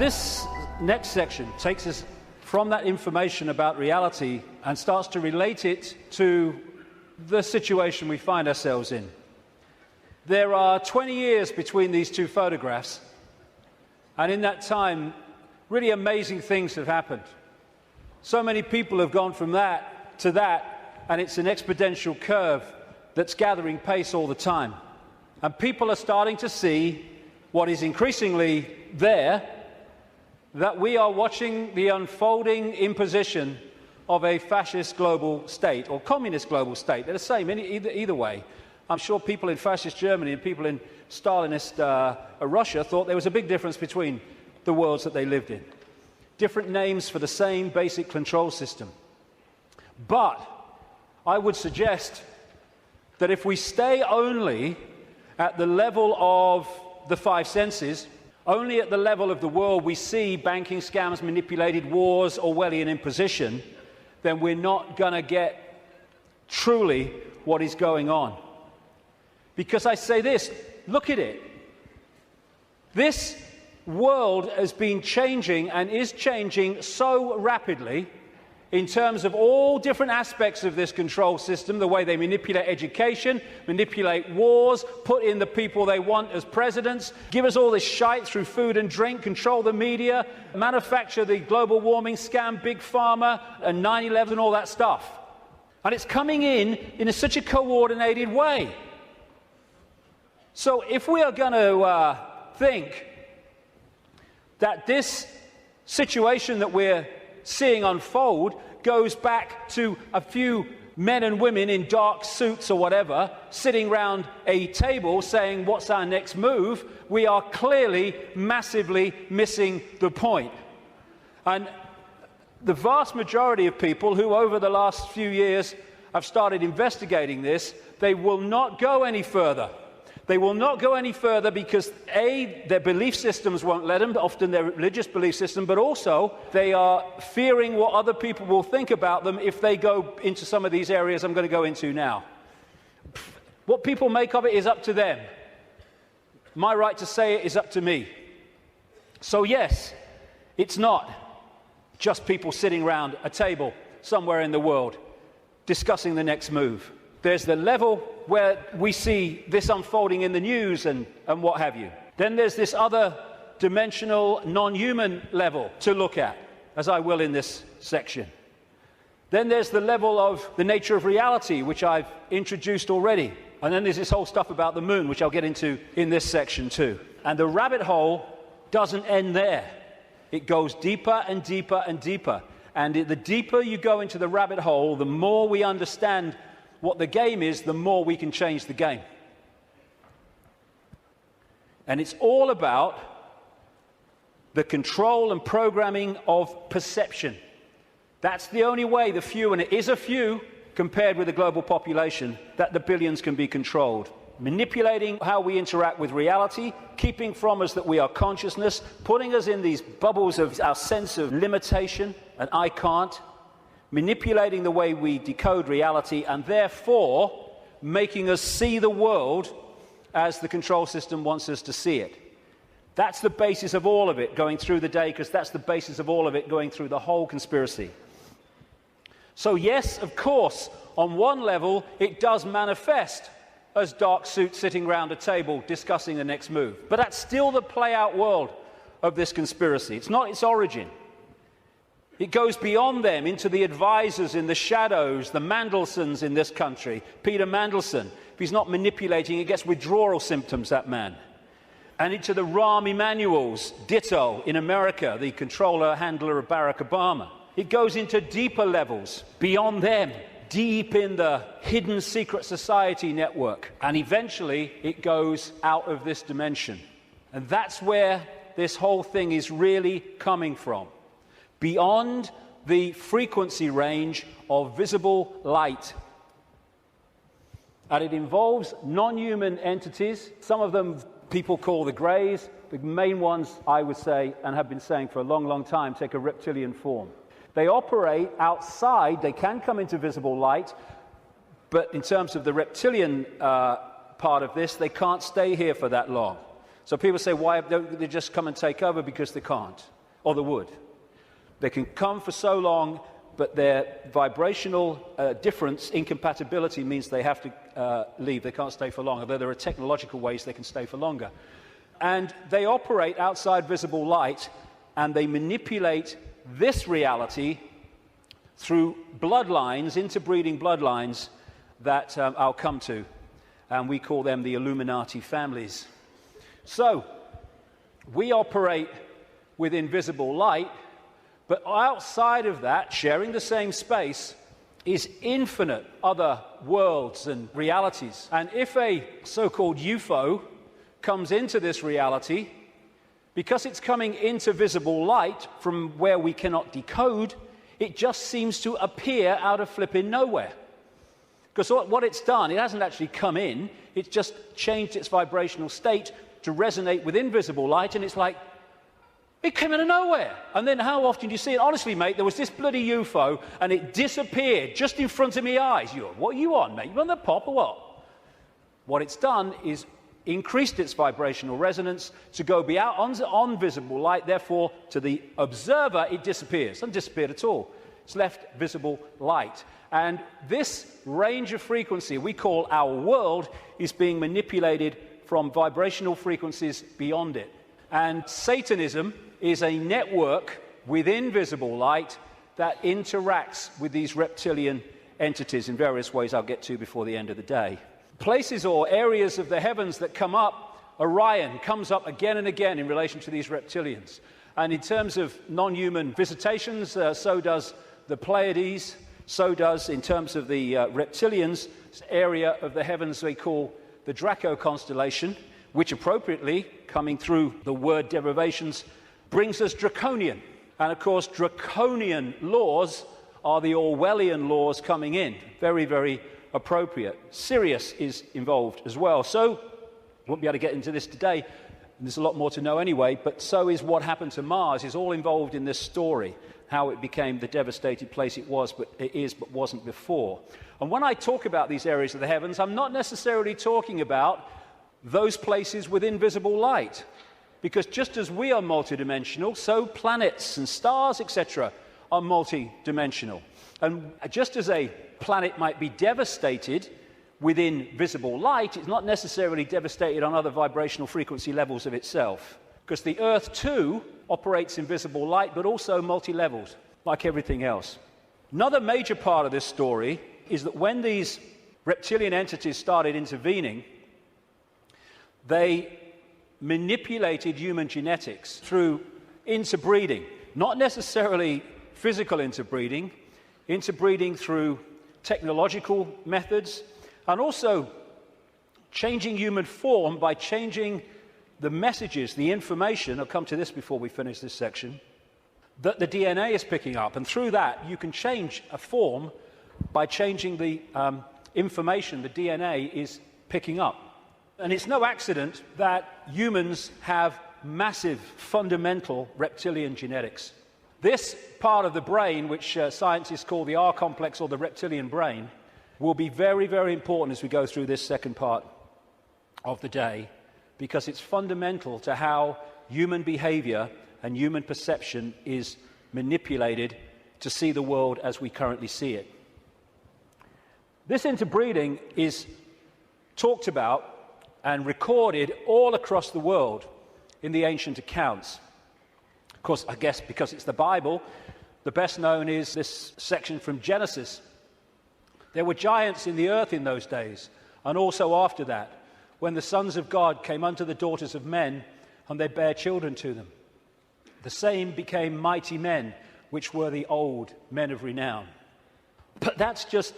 this next section takes us from that information about reality and starts to relate it to the situation we find ourselves in. There are 20 years between these two photographs, and in that time, really amazing things have happened. So many people have gone from that to that, and it's an exponential curve that's gathering pace all the time. And people are starting to see what is increasingly there, that we are watching the unfolding imposition of a fascist global state, or communist global state. They're the same either way. I'm sure people in fascist Germany and people in Stalinist Russia thought there was a big difference between the worlds that they lived in. Different names for the same basic control system. But I would suggest that if we stay only at the level of the five senses, only at the level of the world we see banking scams, manipulated wars, Orwellian imposition, then we're not going to get truly what is going on. Because I say this, look at it. This world has been changing and is changing so rapidly in terms of all different aspects of this control system, the way they manipulate education, manipulate wars, put in the people they want as presidents, give us all this shite through food and drink, control the media, manufacture the global warming scam, big pharma, and 9/11 and all that stuff. And it's coming in such a coordinated way. So if we are going to think that this situation that we're seeing unfold goes back to a few men and women in dark suits or whatever sitting round a table saying, what's our next move? We are clearly massively missing the point. And the vast majority of people who over the last few years have started investigating this, they will not go any further. They will not go any further because, A, their belief systems won't let them, often their religious belief system, but also they are fearing what other people will think about them if they go into some of these areas I'm going to go into now. What people make of it is up to them. My right to say it is up to me. So yes, it's not just people sitting around a table somewhere in the world discussing the next move. There's the level where we see this unfolding in the news and what have you. Then there's this other dimensional, non-human level to look at, as I will in this section. Then there's the level of the nature of reality, which I've introduced already. And then there's this whole stuff about the moon, which I'll get into in this section too. And the rabbit hole doesn't end there. It goes deeper and deeper and deeper. And the deeper you go into the rabbit hole, the more we understand what the game is, the more we can change the game. And it's all about the control and programming of perception. That's the only way the few, and it is a few compared with the global population, that the billions can be controlled. Manipulating how we interact with reality, keeping from us that we are consciousness, putting us in these bubbles of our sense of limitation, and I can't, manipulating the way we decode reality, and therefore making us see the world as the control system wants us to see it. That's the basis of all of it going through the day, because that's the basis of all of it going through the whole conspiracy. So yes, of course, on one level, it does manifest as dark suits sitting around a table discussing the next move. But that's still the play-out world of this conspiracy. It's not its origin. It goes beyond them into the advisors in the shadows, the Mandelsons in this country. Peter Mandelson, if he's not manipulating, he gets withdrawal symptoms, that man. And into the Rahm Emanuels, ditto, in America, the controller, handler of Barack Obama. It goes into deeper levels, beyond them, deep in the hidden secret society network. And eventually, it goes out of this dimension. And that's where this whole thing is really coming from. Beyond the frequency range of visible light. And it involves non-human entities. Some of them people call the greys. The main ones, I would say, and have been saying for a long, long time, take a reptilian form. They operate outside. They can come into visible light. But in terms of the reptilian part of this, they can't stay here for that long. So people say, why don't they just come and take over? Because they can't. or the wood. They can come for so long, but their vibrational difference, incompatibility, means they have to leave. They can't stay for long, although there are technological ways they can stay for longer. And they operate outside visible light, and they manipulate this reality through bloodlines, interbreeding bloodlines that I'll come to. And we call them the Illuminati families. So, we operate with invisible light, but outside of that, sharing the same space, is infinite other worlds and realities. And if a so-called UFO comes into this reality, because it's coming into visible light from where we cannot decode, it just seems to appear out of flipping nowhere. Because what it's done, it hasn't actually come in, it's just changed its vibrational state to resonate with invisible light, and it's like, it came out of nowhere. And then how often do you see it? Honestly, mate, there was this bloody UFO, and it disappeared just in front of my eyes. What are you on, mate? You on the pop or what? What it's done is increased its vibrational resonance to go beyond on visible light. Therefore, to the observer, it disappears. It hasn't disappeared at all. It's left visible light. And this range of frequency we call our world is being manipulated from vibrational frequencies beyond it. And Satanism is a network within visible light that interacts with these reptilian entities in various ways I'll get to before the end of the day. Places or areas of the heavens that come up, Orion comes up again and again in relation to these reptilians. And in terms of non-human visitations, so does the Pleiades, so does, in terms of the reptilians, this area of the heavens they call the Draco constellation, which appropriately, coming through the word derivations, brings us draconian. And of course, draconian laws are the Orwellian laws coming in. Very, very appropriate. Sirius is involved as well. So, won't be able to get into this today, and there's a lot more to know anyway, but so is what happened to Mars, is all involved in this story, how it became the devastated place it was, but it is, but wasn't before. And when I talk about these areas of the heavens, I'm not necessarily talking about those places with invisible light. Because just as we are multidimensional, so planets and stars, etc., are multidimensional. And just as a planet might be devastated within visible light, it's not necessarily devastated on other vibrational frequency levels of itself. Because the Earth, too, operates in visible light, but also multi-levels, like everything else. Another major part of this story is that when these reptilian entities started intervening, they manipulated human genetics through interbreeding, not necessarily physical interbreeding, interbreeding through technological methods, and also changing human form by changing the messages, the information, I'll come to this before we finish this section, that the DNA is picking up. And through that, you can change a form by changing the information the DNA is picking up. And it's no accident that humans have massive, fundamental reptilian genetics. This part of the brain, which scientists call the R-complex or the reptilian brain, will be very, very important as we go through this second part of the day, because it's fundamental to how human behavior and human perception is manipulated to see the world as we currently see it. This interbreeding is talked about and recorded all across the world in the ancient accounts. Of course, I guess because it's the Bible, the best known is this section from Genesis. There were giants in the earth in those days, and also after that, when the sons of God came unto the daughters of men, and they bare children to them. The same became mighty men, which were the old men of renown. But that's just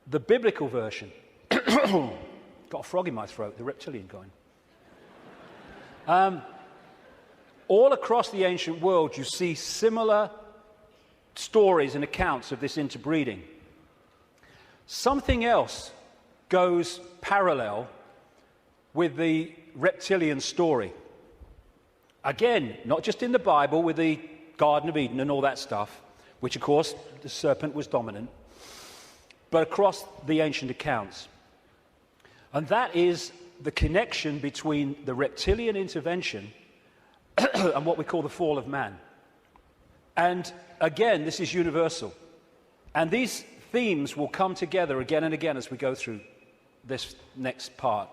the biblical version. Got a frog in my throat, the reptilian kind. All across the ancient world, you see similar stories and accounts of this interbreeding. Something else goes parallel with the reptilian story. Again, not just in the Bible with the Garden of Eden and all that stuff, which of course the serpent was dominant, but across the ancient accounts. And that is the connection between the reptilian intervention and what we call the fall of man. And again, this is universal. And these themes will come together again and again as we go through this next part.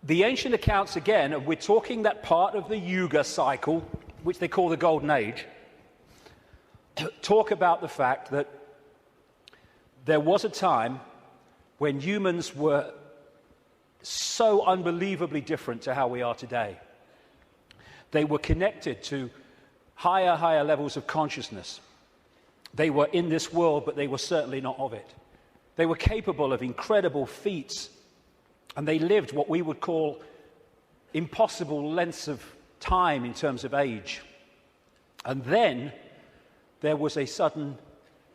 The ancient accounts, again, and we're talking that part of the Yuga cycle, which they call the Golden Age, talk about the fact that there was a time when humans were so unbelievably different to how we are today. They were connected to higher levels of consciousness. They were in this world, but they were certainly not of it. They were capable of incredible feats, and they lived what we would call impossible lengths of time in terms of age. And then there was a sudden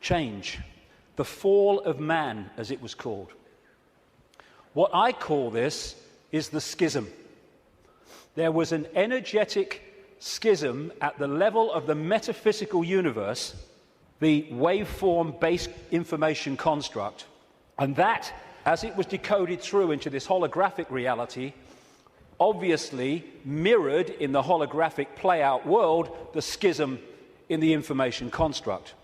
change, the fall of man, as it was called. What I call this is the schism. There was an energetic schism at the level of the metaphysical universe, the waveform-based information construct, and that, as it was decoded through into this holographic reality, obviously mirrored in the holographic play-out world the schism in the information construct.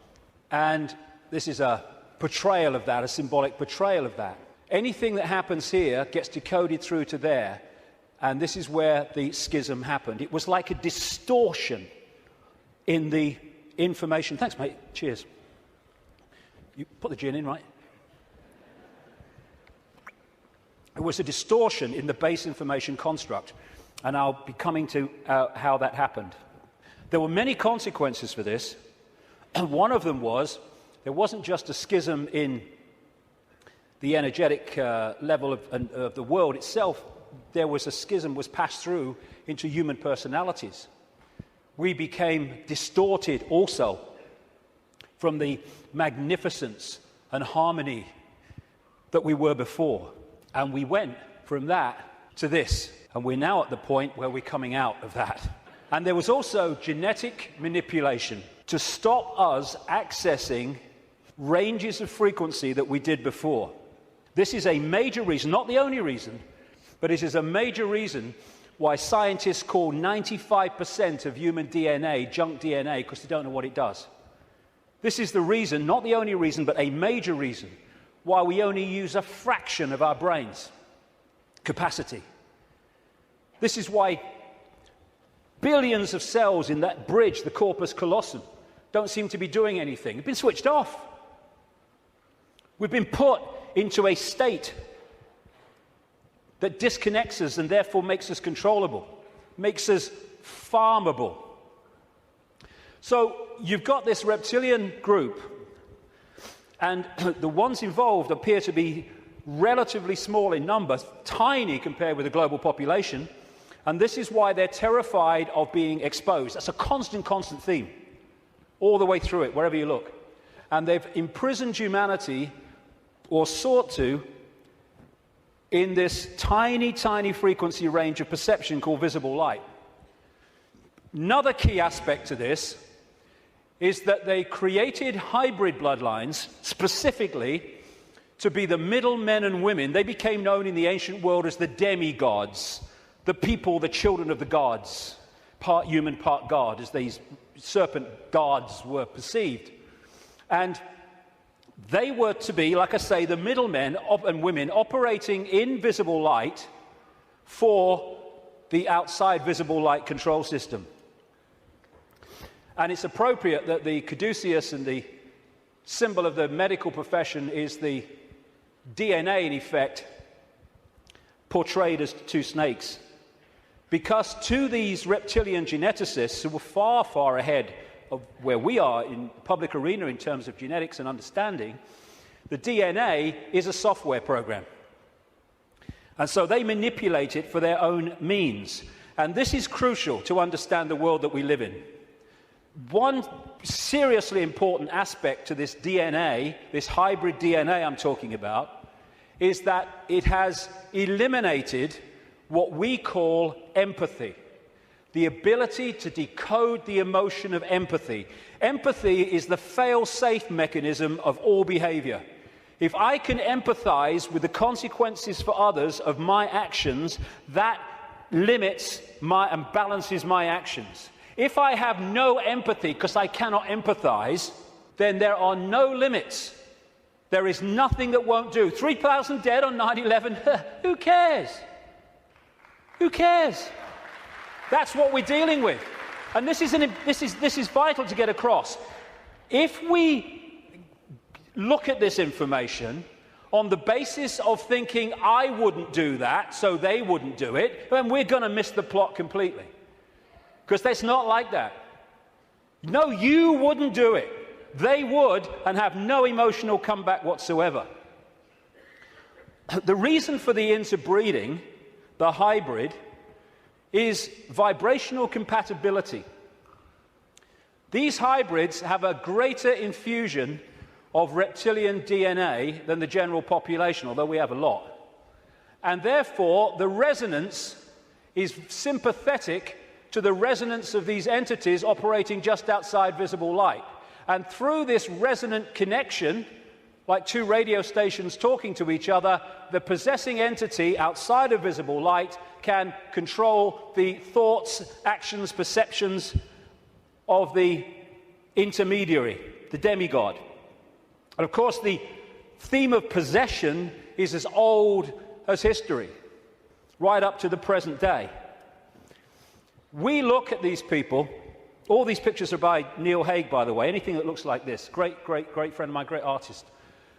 And this is a portrayal of that, a symbolic portrayal of that. Anything that happens here gets decoded through to there, and this is where the schism happened. It was like a distortion in the information. Thanks, mate. Cheers. You put the gin in, right? It was a distortion in the base information construct, and I'll be coming to how that happened. There were many consequences for this, and one of them was there wasn't just a schism in the energetic level of the world itself. There was a schism was passed through into human personalities. We became distorted also from the magnificence and harmony that we were before. And we went from that to this. And we're now at the point where we're coming out of that. And there was also genetic manipulation to stop us accessing ranges of frequency that we did before. This is a major reason, not the only reason, but it is a major reason why scientists call 95% of human DNA junk DNA, because they don't know what it does. This is the reason, not the only reason, but a major reason why we only use a fraction of our brain's capacity. This is why billions of cells in that bridge, the corpus callosum, don't seem to be doing anything. They've been switched off. We've been put into a state that disconnects us and therefore makes us controllable, makes us farmable. So you've got this reptilian group, and the ones involved appear to be relatively small in number, tiny compared with the global population, and this is why they're terrified of being exposed. That's a constant theme, all the way through it, wherever you look. And they've imprisoned humanity, or sought to, in this tiny frequency range of perception called visible light. Another key aspect to this is that they created hybrid bloodlines specifically to be the middle men and women. They became known in the ancient world as the demigods, the people, the children of the gods, part human, part god, as these serpent gods were perceived. And they were to be, like I say, the middlemen and women operating in visible light for the outside visible light control system. And it's appropriate that the caduceus and the symbol of the medical profession is the DNA, in effect, portrayed as two snakes. Because to these reptilian geneticists who were far ahead of where we are in the public arena in terms of genetics and understanding, the DNA is a software program. And so they manipulate it for their own means. And this is crucial to understand the world that we live in. One seriously important aspect to this DNA, this hybrid DNA I'm talking about, is that it has eliminated what we call empathy. The ability to decode the emotion of empathy. Empathy is the fail-safe mechanism of all behavior. If I can empathize with the consequences for others of my actions, that limits and balances my actions. If I have no empathy because I cannot empathize, then there are no limits. There is nothing that won't do. 3,000 dead on 9/11, who cares? Who cares? That's what we're dealing with. And this is vital to get across. If we look at this information on the basis of thinking, I wouldn't do that, so they wouldn't do it, then we're going to miss the plot completely. Because it's not like that. No, you wouldn't do it. They would, and have no emotional comeback whatsoever. The reason for the interbreeding, the hybrid, is vibrational compatibility. These hybrids have a greater infusion of reptilian DNA than the general population, although we have a lot. And therefore, the resonance is sympathetic to the resonance of these entities operating just outside visible light. And through this resonant connection, like two radio stations talking to each other, the possessing entity outside of visible light can control the thoughts, actions, perceptions of the intermediary, the demigod. And of course, the theme of possession is as old as history, right up to the present day. We look at these people. All these pictures are by Neil Haig, by the way. Anything that looks like this. Great, great, great friend of mine, great artist.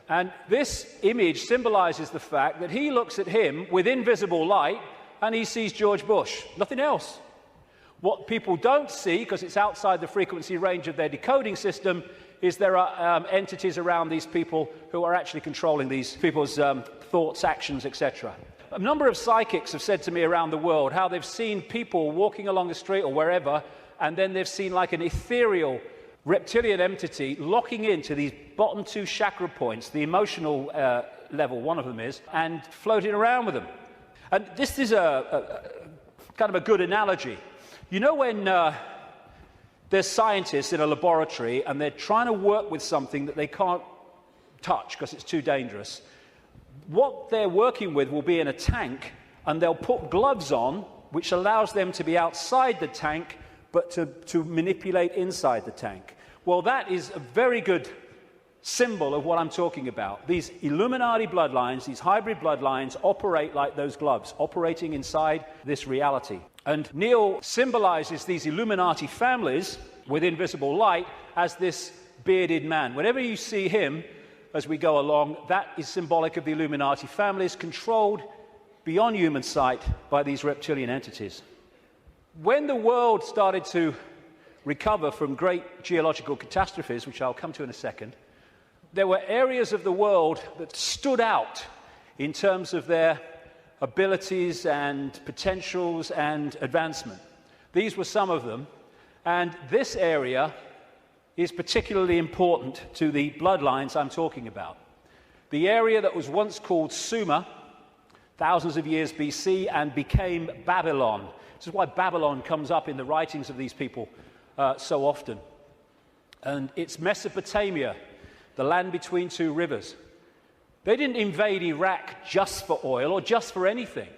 And this image symbolizes the fact that he looks at him with invisible light and he sees George Bush. Nothing else. What people don't see, because it's outside the frequency range of their decoding system, is there are entities around these people who are actually controlling these people's thoughts, actions, etc. A number of psychics have said to me around the world how they've seen people walking along the street or wherever, and then they've seen like an ethereal reptilian entity locking into these bottom two chakra points, the emotional level, one of them is, and floating around with them. And this is a kind of a good analogy. You know when there's scientists in a laboratory and they're trying to work with something that they can't touch because it's too dangerous, what they're working with will be in a tank, and they'll put gloves on, which allows them to be outside the tank, but to manipulate inside the tank. Well, that is a very good symbol of what I'm talking about. These Illuminati bloodlines, these hybrid bloodlines, operate like those gloves, operating inside this reality. And Neil symbolizes these Illuminati families with invisible light as this bearded man. Whenever you see him as we go along, that is symbolic of the Illuminati families controlled beyond human sight by these reptilian entities. When the world started to recover from great geological catastrophes, which I'll come to in a second, there were areas of the world that stood out in terms of their abilities and potentials and advancement. These were some of them, and this area is particularly important to the bloodlines I'm talking about. The area that was once called Sumer, thousands of years BC, and became Babylon. This is why Babylon comes up in the writings of these people so often. And it's Mesopotamia, the land between two rivers. They didn't invade Iraq just for oil or just for anything.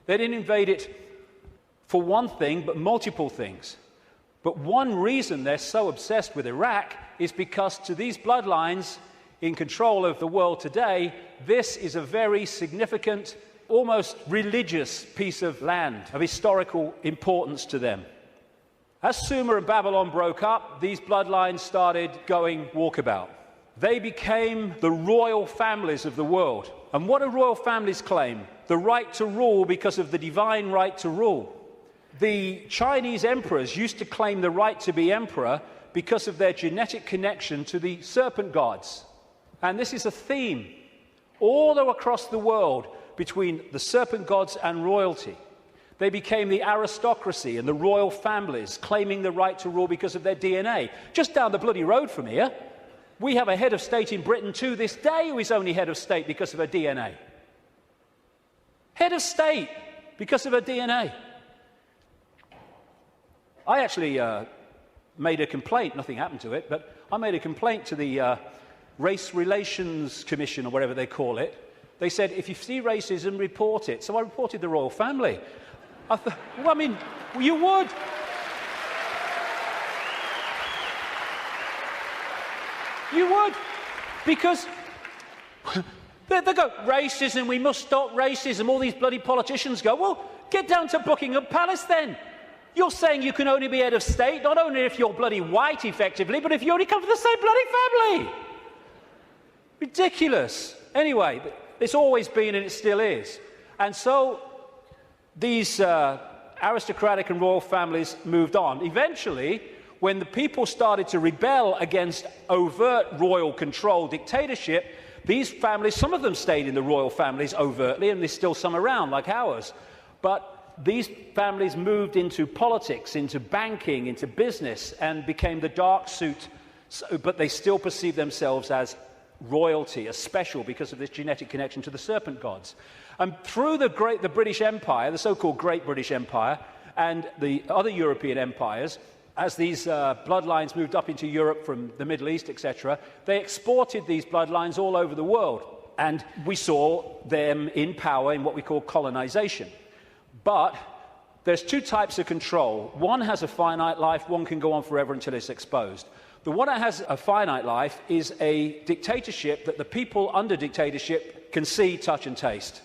They didn't invade it for one thing, but multiple things. But one reason they're so obsessed with Iraq is because to these bloodlines in control of the world today, this is a very significant, almost religious piece of land of historical importance to them. As Sumer and Babylon broke up, these bloodlines started going walkabout. They became the royal families of the world. And what do royal families claim? The right to rule because of the divine right to rule. The Chinese emperors used to claim the right to be emperor because of their genetic connection to the serpent gods. And this is a theme all across the world between the serpent gods and royalty. They became the aristocracy and the royal families, claiming the right to rule because of their DNA. Just down the bloody road from here, we have a head of state in Britain to this day who is only head of state because of her DNA. Head of state because of her DNA. I actually made a complaint, nothing happened to it, but I made a complaint to the Race Relations Commission, or whatever they call it. They said, if you see racism, report it. So I reported the royal family. Well, I mean, you would. You would. Because they go, racism, we must stop racism. All these bloody politicians go, well, get down to Buckingham Palace then. You're saying you can only be head of state, not only if you're bloody white, effectively, but if you only come from the same bloody family. Ridiculous. Anyway, it's always been and it still is. And so these aristocratic and royal families moved on. Eventually, when the people started to rebel against overt royal control dictatorship, these families, some of them stayed in the royal families overtly, and there's still some around, like ours. But these families moved into politics, into banking, into business, and became the dark suit, but they still perceive themselves as royalty, as special, because of this genetic connection to the serpent gods. And through the British Empire, the so-called Great British Empire, and the other European empires, as these bloodlines moved up into Europe from the Middle East, etc., they exported these bloodlines all over the world. And we saw them in power in what we call colonization. But there's two types of control. One has a finite life, one can go on forever until it's exposed. The one that has a finite life is a dictatorship that the people under dictatorship can see, touch and taste.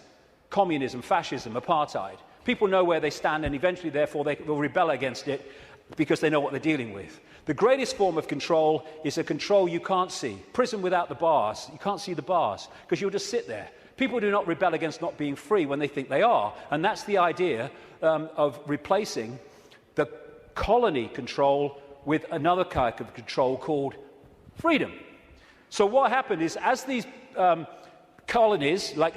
Communism, fascism, apartheid. People know where they stand and eventually, therefore, they will rebel against it because they know what they're dealing with. The greatest form of control is a control you can't see. Prison without the bars. You can't see the bars because you'll just sit there. People do not rebel against not being free when they think they are. And that's the idea of replacing the colony control with another kind of control called freedom. So what happened is, as these colonies, like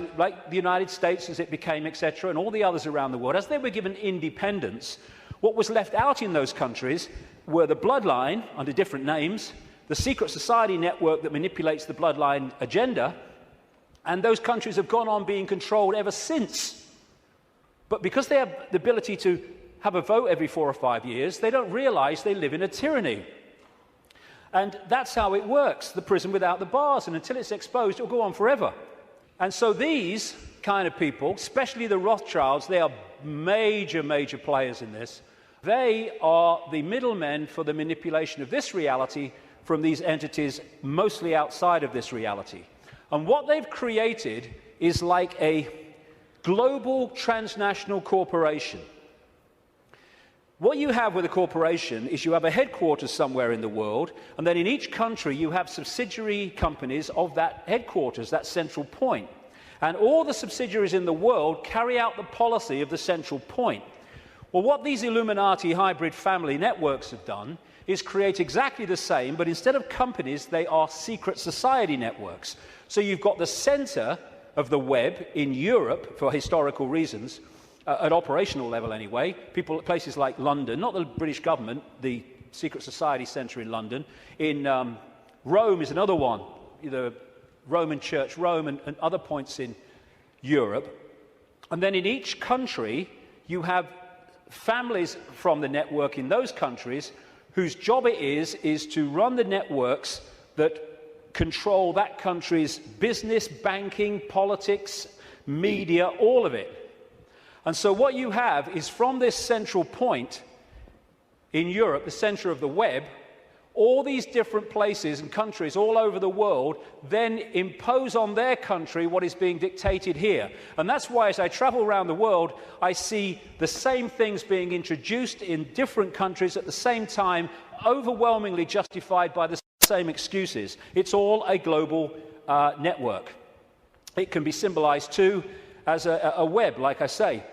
the United States as it became, etc., and all the others around the world, as they were given independence, what was left out in those countries were the bloodline, under different names, the secret society network that manipulates the bloodline agenda, and those countries have gone on being controlled ever since. But because they have the ability to have a vote every 4 or 5 years, they don't realize they live in a tyranny. And that's how it works, the prison without the bars. And until it's exposed, it'll go on forever. And so these kind of people, especially the Rothschilds, they are major, major players in this. They are the middlemen for the manipulation of this reality from these entities mostly outside of this reality. And what they've created is like a global transnational corporation. What you have with a corporation is you have a headquarters somewhere in the world, and then in each country you have subsidiary companies of that headquarters, that central point. And all the subsidiaries in the world carry out the policy of the central point. Well, what these Illuminati hybrid family networks have done is create exactly the same, but instead of companies, they are secret society networks. So you've got the center of the web in Europe, for historical reasons, at operational level anyway, people at places like London, not the British government, the secret society centre in London. In Rome is another one, the Roman Church, Rome, and other points in Europe. And then in each country, you have families from the network in those countries whose job it is to run the networks that control that country's business, banking, politics, media, all of it. And so what you have is, from this central point in Europe, the center of the web, all these different places and countries all over the world then impose on their country what is being dictated here. And that's why, as I travel around the world, I see the same things being introduced in different countries at the same time, overwhelmingly justified by the same excuses. It's all a global network. It can be symbolized too as a web, like I say,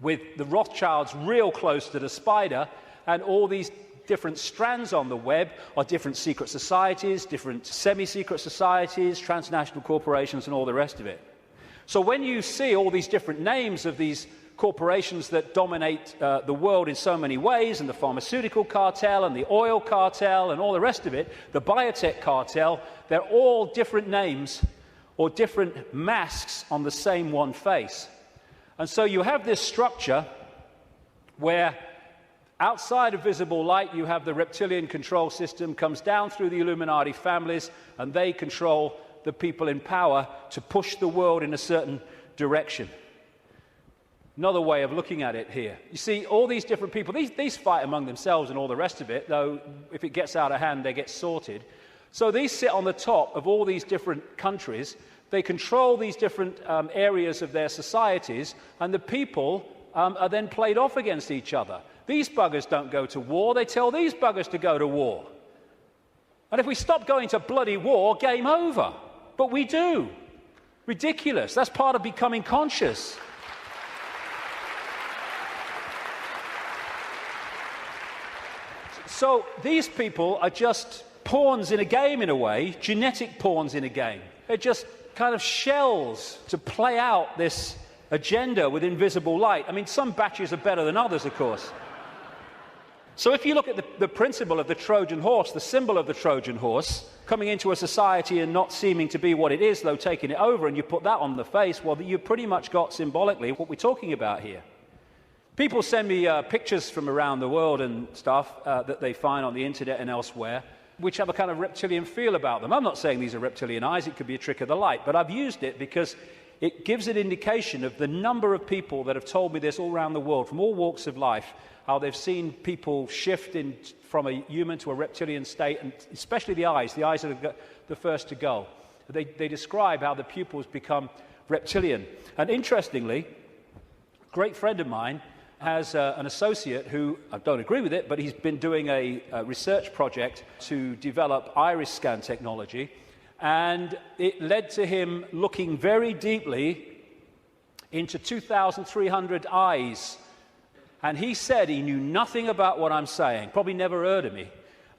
with the Rothschilds real close to the spider, and all these different strands on the web are different secret societies, different semi-secret societies, transnational corporations, and all the rest of it. So when you see all these different names of these corporations that dominate the world in so many ways, and the pharmaceutical cartel, and the oil cartel, and all the rest of it, the biotech cartel, they're all different names or different masks on the same one face. And so you have this structure where outside of visible light you have the reptilian control system, comes down through the Illuminati families, and they control the people in power to push the world in a certain direction. Another way of looking at it here. You see, all these different people, these fight among themselves and all the rest of it, though if it gets out of hand, they get sorted. So these sit on the top of all these different countries. They control these different areas of their societies, and the people are then played off against each other. These buggers don't go to war, they tell these buggers to go to war. And if we stop going to bloody war, game over. But we do. Ridiculous. That's part of becoming conscious. So these people are just pawns in a game, in a way, genetic pawns in a game. They're just kind of shells to play out this agenda with invisible light. I mean, some batches are better than others, of course. So if you look at the principle of the Trojan horse, the symbol of the Trojan horse, coming into a society and not seeming to be what it is, though taking it over, and you put that on the face, well, you've pretty much got symbolically what we're talking about here. People send me pictures from around the world and stuff that they find on the internet and elsewhere, which have a kind of reptilian feel about them. I'm not saying these are reptilian eyes, it could be a trick of the light, but I've used it because it gives an indication of the number of people that have told me this all around the world, from all walks of life, how they've seen people shift from a human to a reptilian state, and especially the eyes are the first to go. They describe how the pupils become reptilian. And interestingly, a great friend of mine has an associate who, I don't agree with it, but he's been doing a research project to develop iris scan technology, and it led to him looking very deeply into 2,300 eyes. And he said he knew nothing about what I'm saying, probably never heard of me.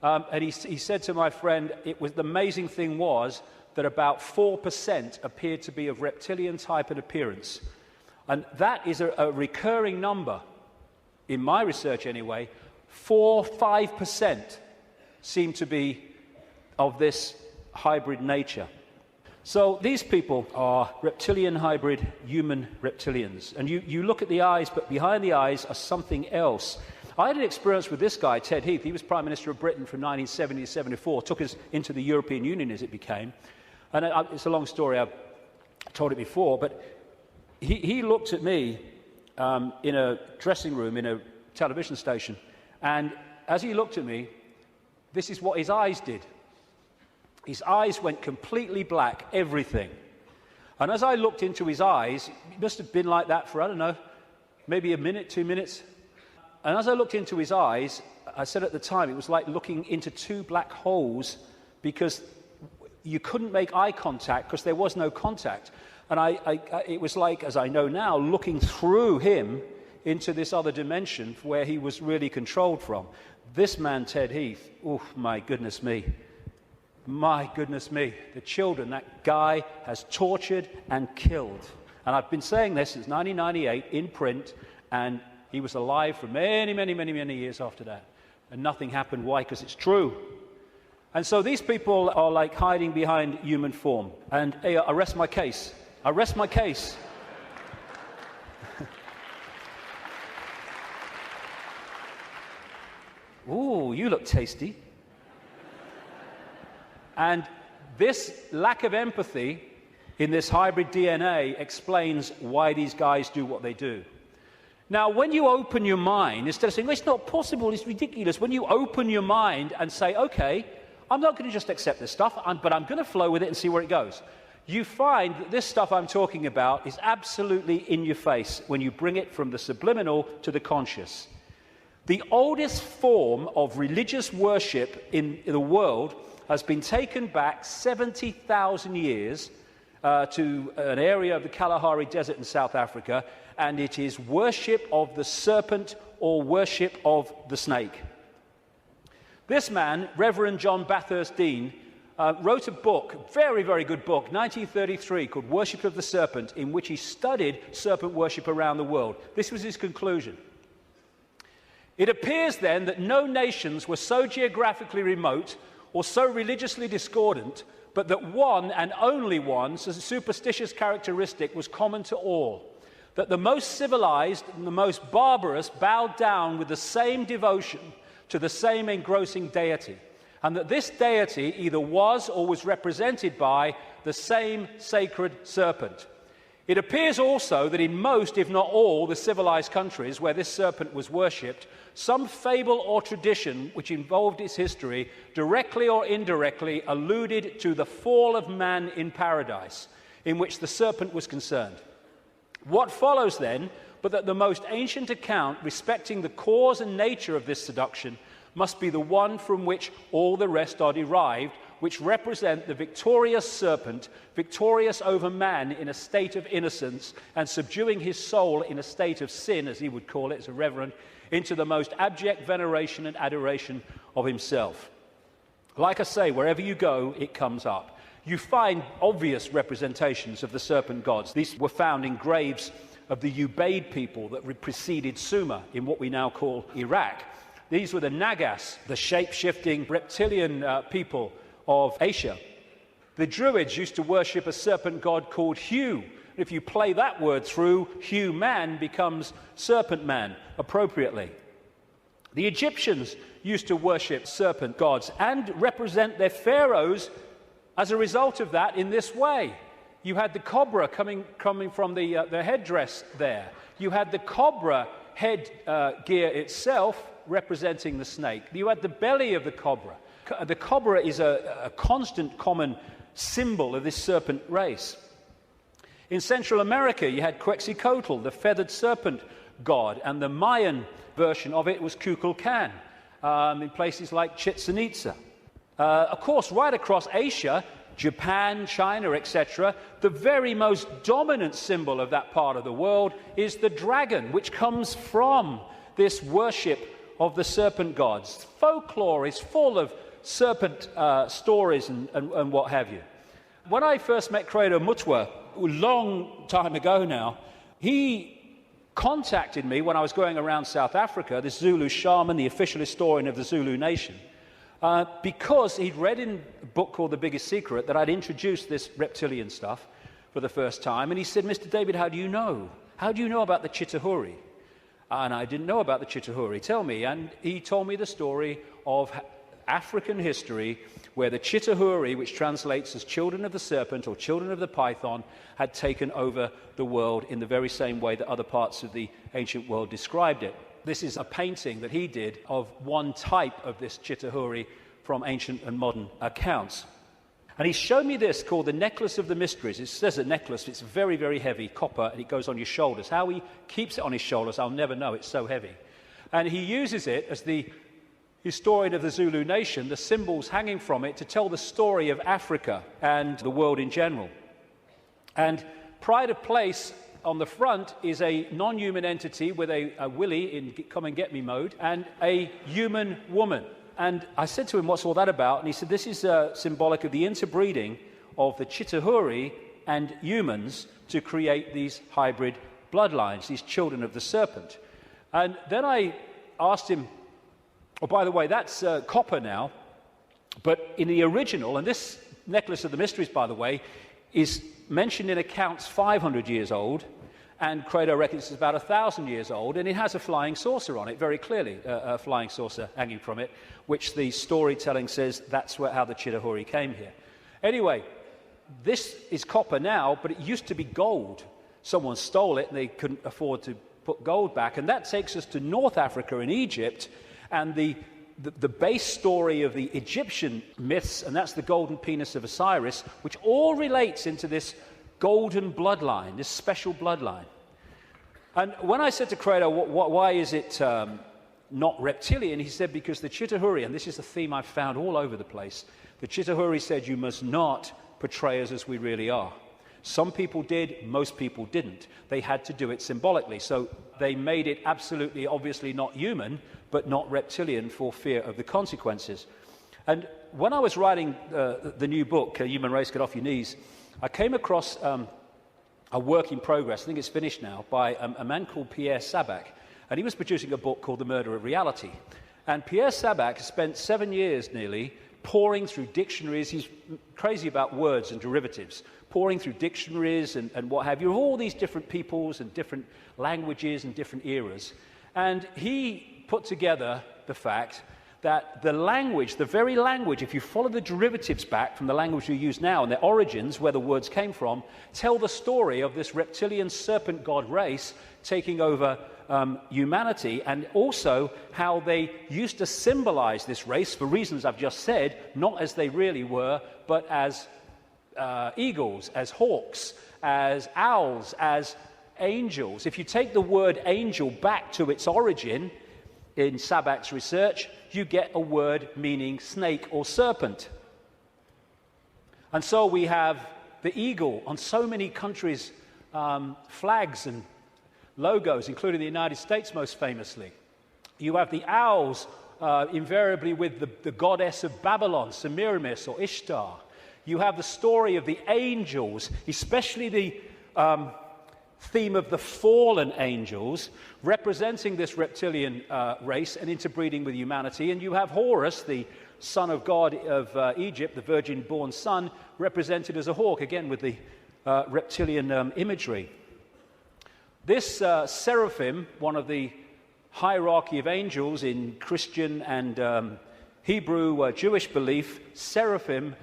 And he said to my friend, the amazing thing was that about 4% appeared to be of reptilian type and appearance. And that is a recurring number, in my research anyway. 4-5% seem to be of this hybrid nature. So these people are reptilian hybrid human reptilians. And you look at the eyes, but behind the eyes are something else. I had an experience with this guy, Ted Heath. He was Prime Minister of Britain from 1970 to 74, took us into the European Union as it became. And it's a long story, I've told it before, but he looked at me in a dressing room in a television station, and as he looked at me, this is what his eyes did. His eyes went completely black, everything. And as I looked into his eyes, it must have been like that for, I don't know, maybe a minute, 2 minutes. And as I looked into his eyes, I said at the time, it was like looking into two black holes, because you couldn't make eye contact because there was no contact. And it was like, as I know now, looking through him into this other dimension where he was really controlled from. This man, Ted Heath, oh, my goodness me. My goodness me, the children that guy has tortured and killed. And I've been saying this since 1998 in print, and he was alive for many, many, many, many years after that. And nothing happened. Why? Because it's true. And so these people are like hiding behind human form. And hey, I rest my case. I rest my case. Ooh, you look tasty. And this lack of empathy in this hybrid DNA explains why these guys do what they do. Now, when you open your mind, instead of saying, well, it's not possible, it's ridiculous, when you open your mind and say, okay, I'm not going to just accept this stuff, but I'm going to flow with it and see where it goes, you find that this stuff I'm talking about is absolutely in your face when you bring it from the subliminal to the conscious. The oldest form of religious worship in the world has been taken back 70,000 years to an area of the Kalahari Desert in South Africa, and it is worship of the serpent or worship of the snake. This man, Reverend John Bathurst Dean, wrote a book, very, very good book, 1933, called Worship of the Serpent, in which he studied serpent worship around the world. This was his conclusion. It appears then that no nations were so geographically remote or so religiously discordant, but that one and only one superstitious characteristic was common to all, that the most civilized and the most barbarous bowed down with the same devotion to the same engrossing deity, and that this deity either was or was represented by the same sacred serpent. It appears also that in most, if not all, the civilized countries where this serpent was worshipped, some fable or tradition which involved its history, directly or indirectly, alluded to the fall of man in paradise, in which the serpent was concerned. What follows then, but that the most ancient account respecting the cause and nature of this seduction must be the one from which all the rest are derived, which represent the victorious serpent, victorious over man in a state of innocence and subduing his soul in a state of sin, as he would call it as a reverend, into the most abject veneration and adoration of himself. Like I say, wherever you go, it comes up. You find obvious representations of the serpent gods. These were found in graves of the Ubaid people that preceded Sumer in what we now call Iraq. These were the Nagas, the shape-shifting reptilian people of Asia. The Druids used to worship a serpent god called Hu. If you play that word through, Hu man becomes serpent man, appropriately. The Egyptians used to worship serpent gods and represent their pharaohs as a result of that in this way. You had the cobra coming from the headdress there. You had the cobra head gear itself representing the snake. You had the belly of the cobra. The cobra is a constant common symbol of this serpent race. In Central America, you had Quetzalcoatl, the feathered serpent god, and the Mayan version of it was Kukulkan in places like Chichen Itza. Of course, right across Asia, Japan, China, etc., the very most dominant symbol of that part of the world is the dragon, which comes from this worship of the serpent gods. Folklore is full of serpent stories and what have you. When I first met Credo Mutwa, a long time ago now, he contacted me when I was going around South Africa, this Zulu shaman, the official historian of the Zulu nation, because he'd read in a book called The Biggest Secret that I'd introduced this reptilian stuff for the first time. And he said, Mr. David, how do you know? How do you know about the Chitahuri? And I didn't know about the Chitahuri. Tell me. And he told me the story of African history where the Chitahuri, which translates as children of the serpent or children of the python, had taken over the world in the very same way that other parts of the ancient world described it. This is a painting that he did of one type of this Chitahuri from ancient and modern accounts. And he showed me this called the Necklace of the Mysteries. It says a necklace, it's very, very heavy, copper, and it goes on your shoulders. How he keeps it on his shoulders, I'll never know, it's so heavy. And he uses it as the historian of the Zulu nation, the symbols hanging from it, to tell the story of Africa and the world in general. And pride of place on the front is a non-human entity with a willy in come and get me mode and a human woman. And I said to him, what's all that about? And he said, this is symbolic of the interbreeding of the Chitahuri and humans to create these hybrid bloodlines, these children of the serpent. And then I asked him, oh, by the way, that's copper now, but in the original, and this Necklace of the Mysteries, by the way, is mentioned in accounts 500 years old, and Credo reckons it's about 1,000 years old, and it has a flying saucer on it, very clearly, a flying saucer hanging from it, which the storytelling says that's how the Chitahuri came here. Anyway, this is copper now, but it used to be gold. Someone stole it, and they couldn't afford to put gold back, and that takes us to North Africa and Egypt, and the base story of the Egyptian myths, and that's the golden penis of Osiris, which all relates into this golden bloodline, this special bloodline. And when I said to Credo, why is it not reptilian, he said, because the Chitahuri, and this is a theme I've found all over the place, the Chitahuri said you must not portray us as we really are. Some people did, most people didn't. They had to do it symbolically, so they made it absolutely, obviously not human, but not reptilian for fear of the consequences. And when I was writing the new book, Human Race, Get Off Your Knees, I came across a work in progress, I think it's finished now, by a man called Pierre Sabac, and he was producing a book called The Murder of Reality. And Pierre Sabac spent 7 years nearly pouring through dictionaries. He's crazy about words and derivatives, pouring through dictionaries and what have you, of all these different peoples and different languages and different eras. And he put together the fact that the language, the very language, if you follow the derivatives back from the language we use now and their origins, where the words came from, tell the story of this reptilian serpent god race taking over humanity, and also how they used to symbolize this race for reasons I've just said, not as they really were, but as eagles, as hawks, as owls, as angels. If you take the word angel back to its origin in Sabak's research, you get a word meaning snake or serpent. And so we have the eagle on so many countries' flags and logos, including the United States most famously. You have the owls, invariably with the goddess of Babylon, Semiramis or Ishtar. You have the story of the angels, especially the theme of the fallen angels, representing this reptilian race and interbreeding with humanity. And you have Horus, the son of God of Egypt, the virgin-born son, represented as a hawk, again with the reptilian imagery. This seraphim, one of the hierarchy of angels in Christian and Hebrew Jewish belief, seraphim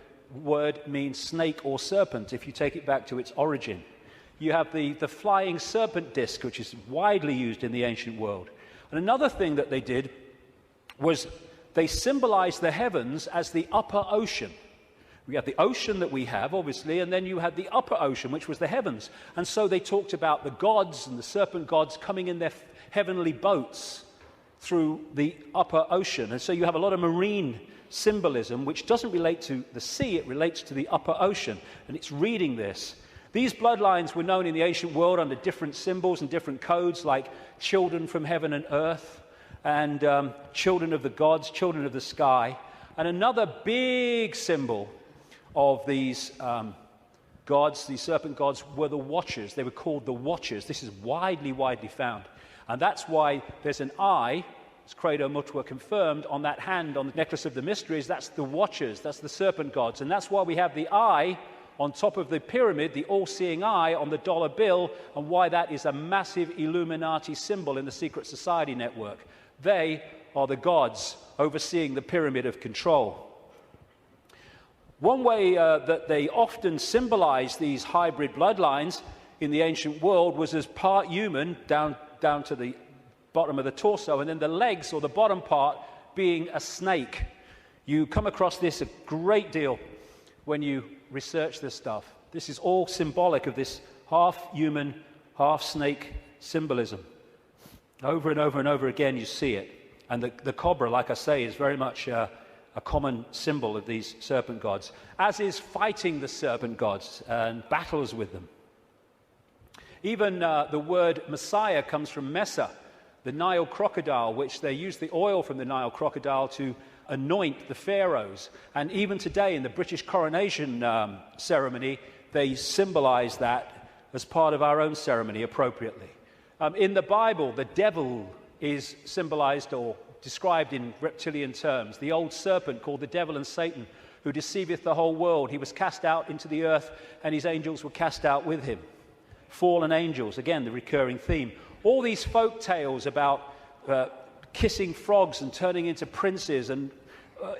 word means snake or serpent if you take it back to its origin. You have the flying serpent disc, which is widely used in the ancient world. And another thing that they did was they symbolized the heavens as the upper ocean. We have the ocean that we have, obviously, and then you had the upper ocean, which was the heavens. And so they talked about the gods and the serpent gods coming in their heavenly boats through the upper ocean. And so you have a lot of marine symbolism, which doesn't relate to the sea, it relates to the upper ocean. And it's reading this. These bloodlines were known in the ancient world under different symbols and different codes, like children from heaven and earth, and children of the gods, children of the sky. And another big symbol of these gods, these serpent gods, were the Watchers. They were called the Watchers. This is widely found. And that's why there's an eye, as Credo Mutua confirmed, on that hand, on the necklace of the mysteries. That's the Watchers, that's the serpent gods. And that's why we have the eye on top of the pyramid, the all-seeing eye on the dollar bill, and why that is a massive Illuminati symbol in the secret society network. They are the gods overseeing the pyramid of control. One way that they often symbolized these hybrid bloodlines in the ancient world was as part human, down to the bottom of the torso, and then the legs, or the bottom part, being a snake. You come across this a great deal when you research this stuff. This is all symbolic of this half-human, half-snake symbolism. Over and over and over again you see it. And the cobra, like I say, is very much a common symbol of these serpent gods, as is fighting the serpent gods and battles with them. Even the word Messiah comes from Mesa, the Nile crocodile, which they use the oil from the Nile crocodile to anoint the pharaohs. And even today in the British coronation ceremony, they symbolize that as part of our own ceremony appropriately. In the Bible, the devil is symbolized or described in reptilian terms. The old serpent called the devil and Satan, who deceiveth the whole world. He was cast out into the earth, and his angels were cast out with him. Fallen angels, again, the recurring theme. All these folk tales about kissing frogs and turning into princes, and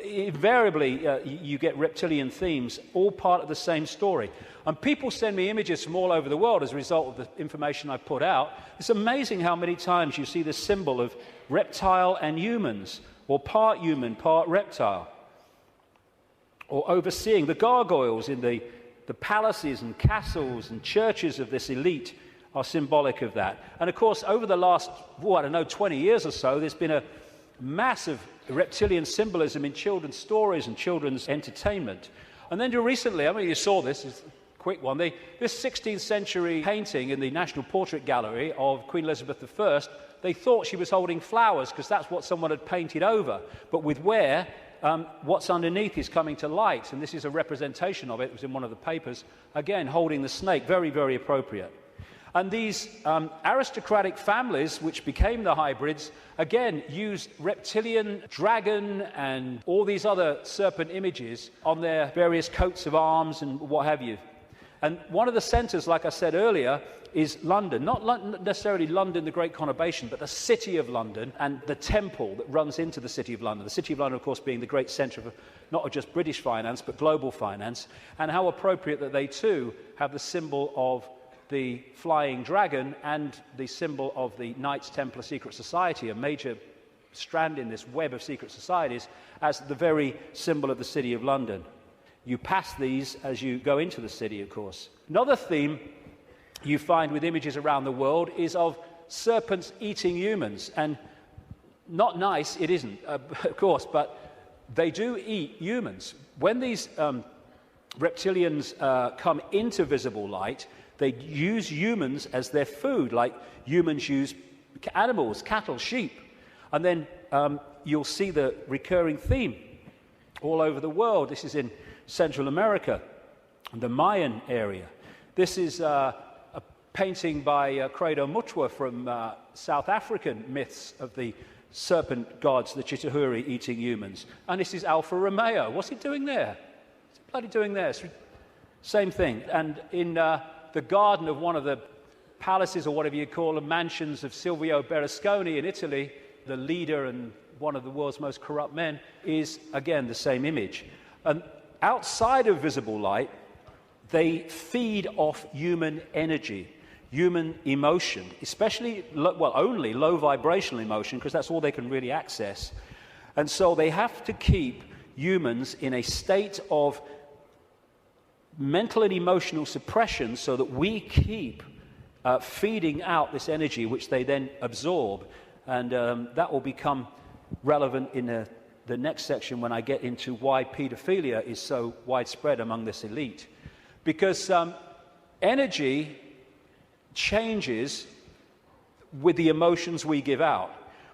invariably you get reptilian themes, all part of the same story. And people send me images from all over the world as a result of the information I put out. It's amazing how many times you see the symbol of reptile and humans, or part human, part reptile. Or overseeing the gargoyles in the palaces and castles and churches of this elite are symbolic of that. And of course, over the last, 20 years or so, there's been a massive reptilian symbolism in children's stories and children's entertainment. And then recently, you saw this, it's a quick one, this 16th century painting in the National Portrait Gallery of Queen Elizabeth I, they thought she was holding flowers because that's what someone had painted over. But with where what's underneath is coming to light, and this is a representation of it. It was in one of the papers, again holding the snake, very, very appropriate. And these aristocratic families, which became the hybrids, again used reptilian, dragon, and all these other serpent images on their various coats of arms and what have you. And one of the centres, like I said earlier, is London. Not necessarily London, the great conurbation, but the city of London and the temple that runs into the city of London. The city of London, of course, being the great centre of not just British finance, but global finance. And how appropriate that they too have the symbol of the flying dragon and the symbol of the Knights Templar Secret Society, a major strand in this web of secret societies, as the very symbol of the city of London. You pass these as you go into the city, of course. Another theme you find with images around the world is of serpents eating humans. And not nice, it isn't, of course, but they do eat humans. When these reptilians come into visible light, they use humans as their food, like humans use animals, cattle, sheep. And then you'll see the recurring theme all over the world. This is in Central America, the Mayan area. This is a painting by Credo Mutwa from South African myths of the serpent gods, the Chitauri, eating humans. And this is Alfa Romeo. What's he doing there? What's he bloody doing there? Same thing. And in the garden of one of the palaces, or whatever you call them, mansions of Silvio Berlusconi in Italy, the leader and one of the world's most corrupt men, is again the same image. And outside of visible light, they feed off human energy, human emotion, especially, only low vibrational emotion, because that's all they can really access. And so they have to keep humans in a state of mental and emotional suppression so that we keep feeding out this energy, which they then absorb. And that will become relevant in the next section when I get into why paedophilia is so widespread among this elite. Because energy changes with the emotions we give out.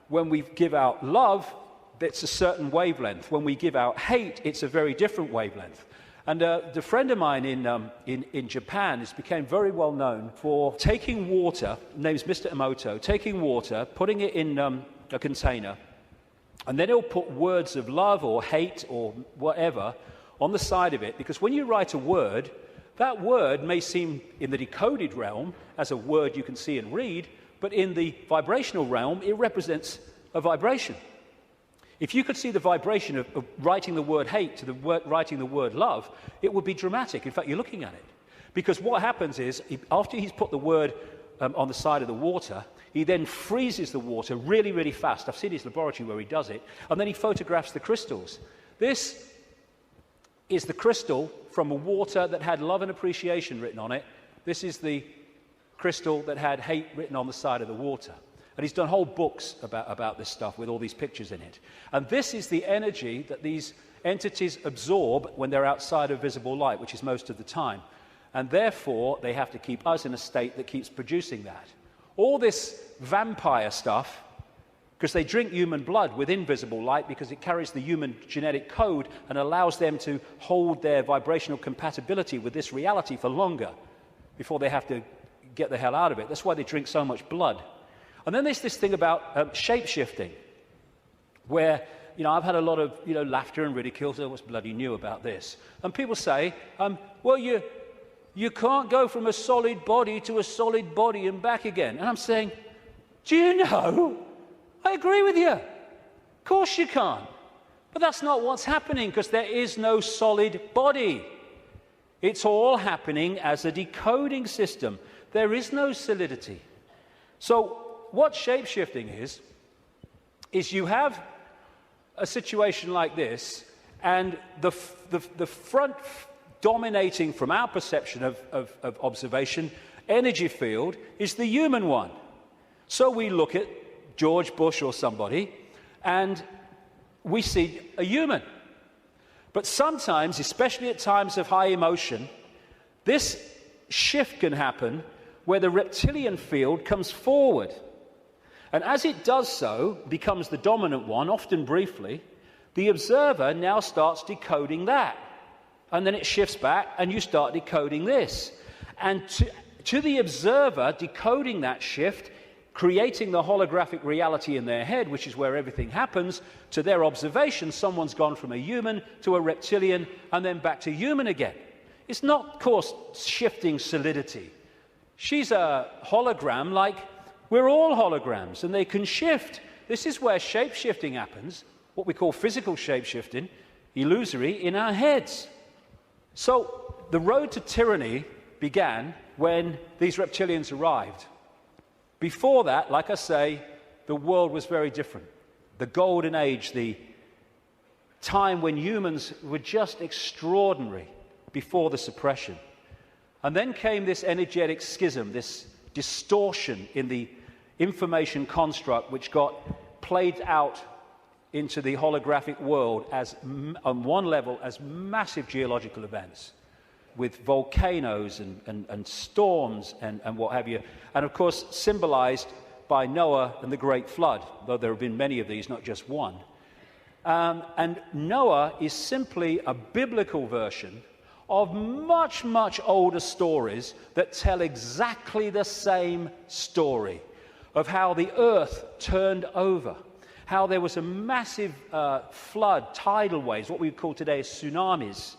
When we give out love, it's a certain wavelength. When we give out hate, it's a very different wavelength. And the friend of mine in Japan became very well known for taking water, his name's Mr. Emoto, taking water, putting it in a container, and then he'll put words of love or hate or whatever on the side of it, because when you write a word, that word may seem in the decoded realm as a word you can see and read, but in the vibrational realm, it represents a vibration. If you could see the vibration of writing the word hate to writing the word love, it would be dramatic. In fact, you're looking at it. Because what happens is, after he's put the word on the side of the water, he then freezes the water really, really fast. I've seen his laboratory where he does it. And then he photographs the crystals. This is the crystal from a water that had love and appreciation written on it. This is the crystal that had hate written on the side of the water. And he's done whole books about this stuff with all these pictures in it. And this is the energy that these entities absorb when they're outside of visible light, which is most of the time. And therefore, they have to keep us in a state that keeps producing that. All this vampire stuff, because they drink human blood with invisible light because it carries the human genetic code and allows them to hold their vibrational compatibility with this reality for longer before they have to get the hell out of it. That's why they drink so much blood. And then there's this thing about shape-shifting, where, I've had a lot of, laughter and ridicule. So what's bloody new about this? And people say, well, you can't go from a solid body to a solid body and back again. And I'm saying, do you know? I agree with you. Of course you can't. But that's not what's happening, because there is no solid body. It's all happening as a decoding system. There is no solidity. So what shape-shifting is you have a situation like this, and the front dominating from our perception of observation energy field is the human one. So we look at George Bush or somebody, and we see a human. But sometimes, especially at times of high emotion, this shift can happen where the reptilian field comes forward. And as it does so, becomes the dominant one, often briefly, the observer now starts decoding that. And then it shifts back, and you start decoding this. And to the observer, decoding that shift, creating the holographic reality in their head, which is where everything happens, to their observation, someone's gone from a human to a reptilian, and then back to human again. It's not, of course, shifting solidity. She's a hologram like we're all holograms, and they can shift. This is where shape-shifting happens, what we call physical shape-shifting, illusory, in our heads. So the road to tyranny began when these reptilians arrived. Before that, like I say, the world was very different. The golden age, the time when humans were just extraordinary before the suppression. And then came this energetic schism, this distortion in the information construct, which got played out into the holographic world as, on one level, as massive geological events, with volcanoes and storms and what have you. And of course, symbolized by Noah and the Great Flood, though there have been many of these, not just one. And Noah is simply a biblical version of much, much older stories that tell exactly the same story of how the earth turned over, how there was a massive flood, tidal waves, what we would call today tsunamis,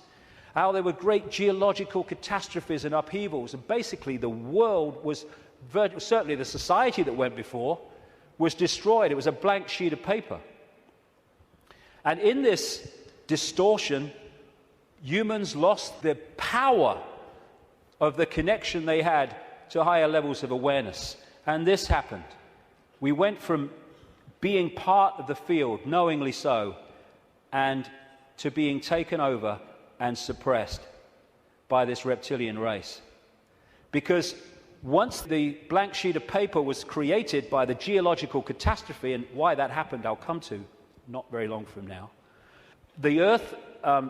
how there were great geological catastrophes and upheavals, and basically the world was, certainly the society that went before, was destroyed. It was a blank sheet of paper. And in this distortion, humans lost the power of the connection they had to higher levels of awareness. And this happened. We went from being part of the field, knowingly so, and to being taken over and suppressed by this reptilian race. Because once the blank sheet of paper was created by the geological catastrophe, and why that happened I'll come to not very long from now, the earth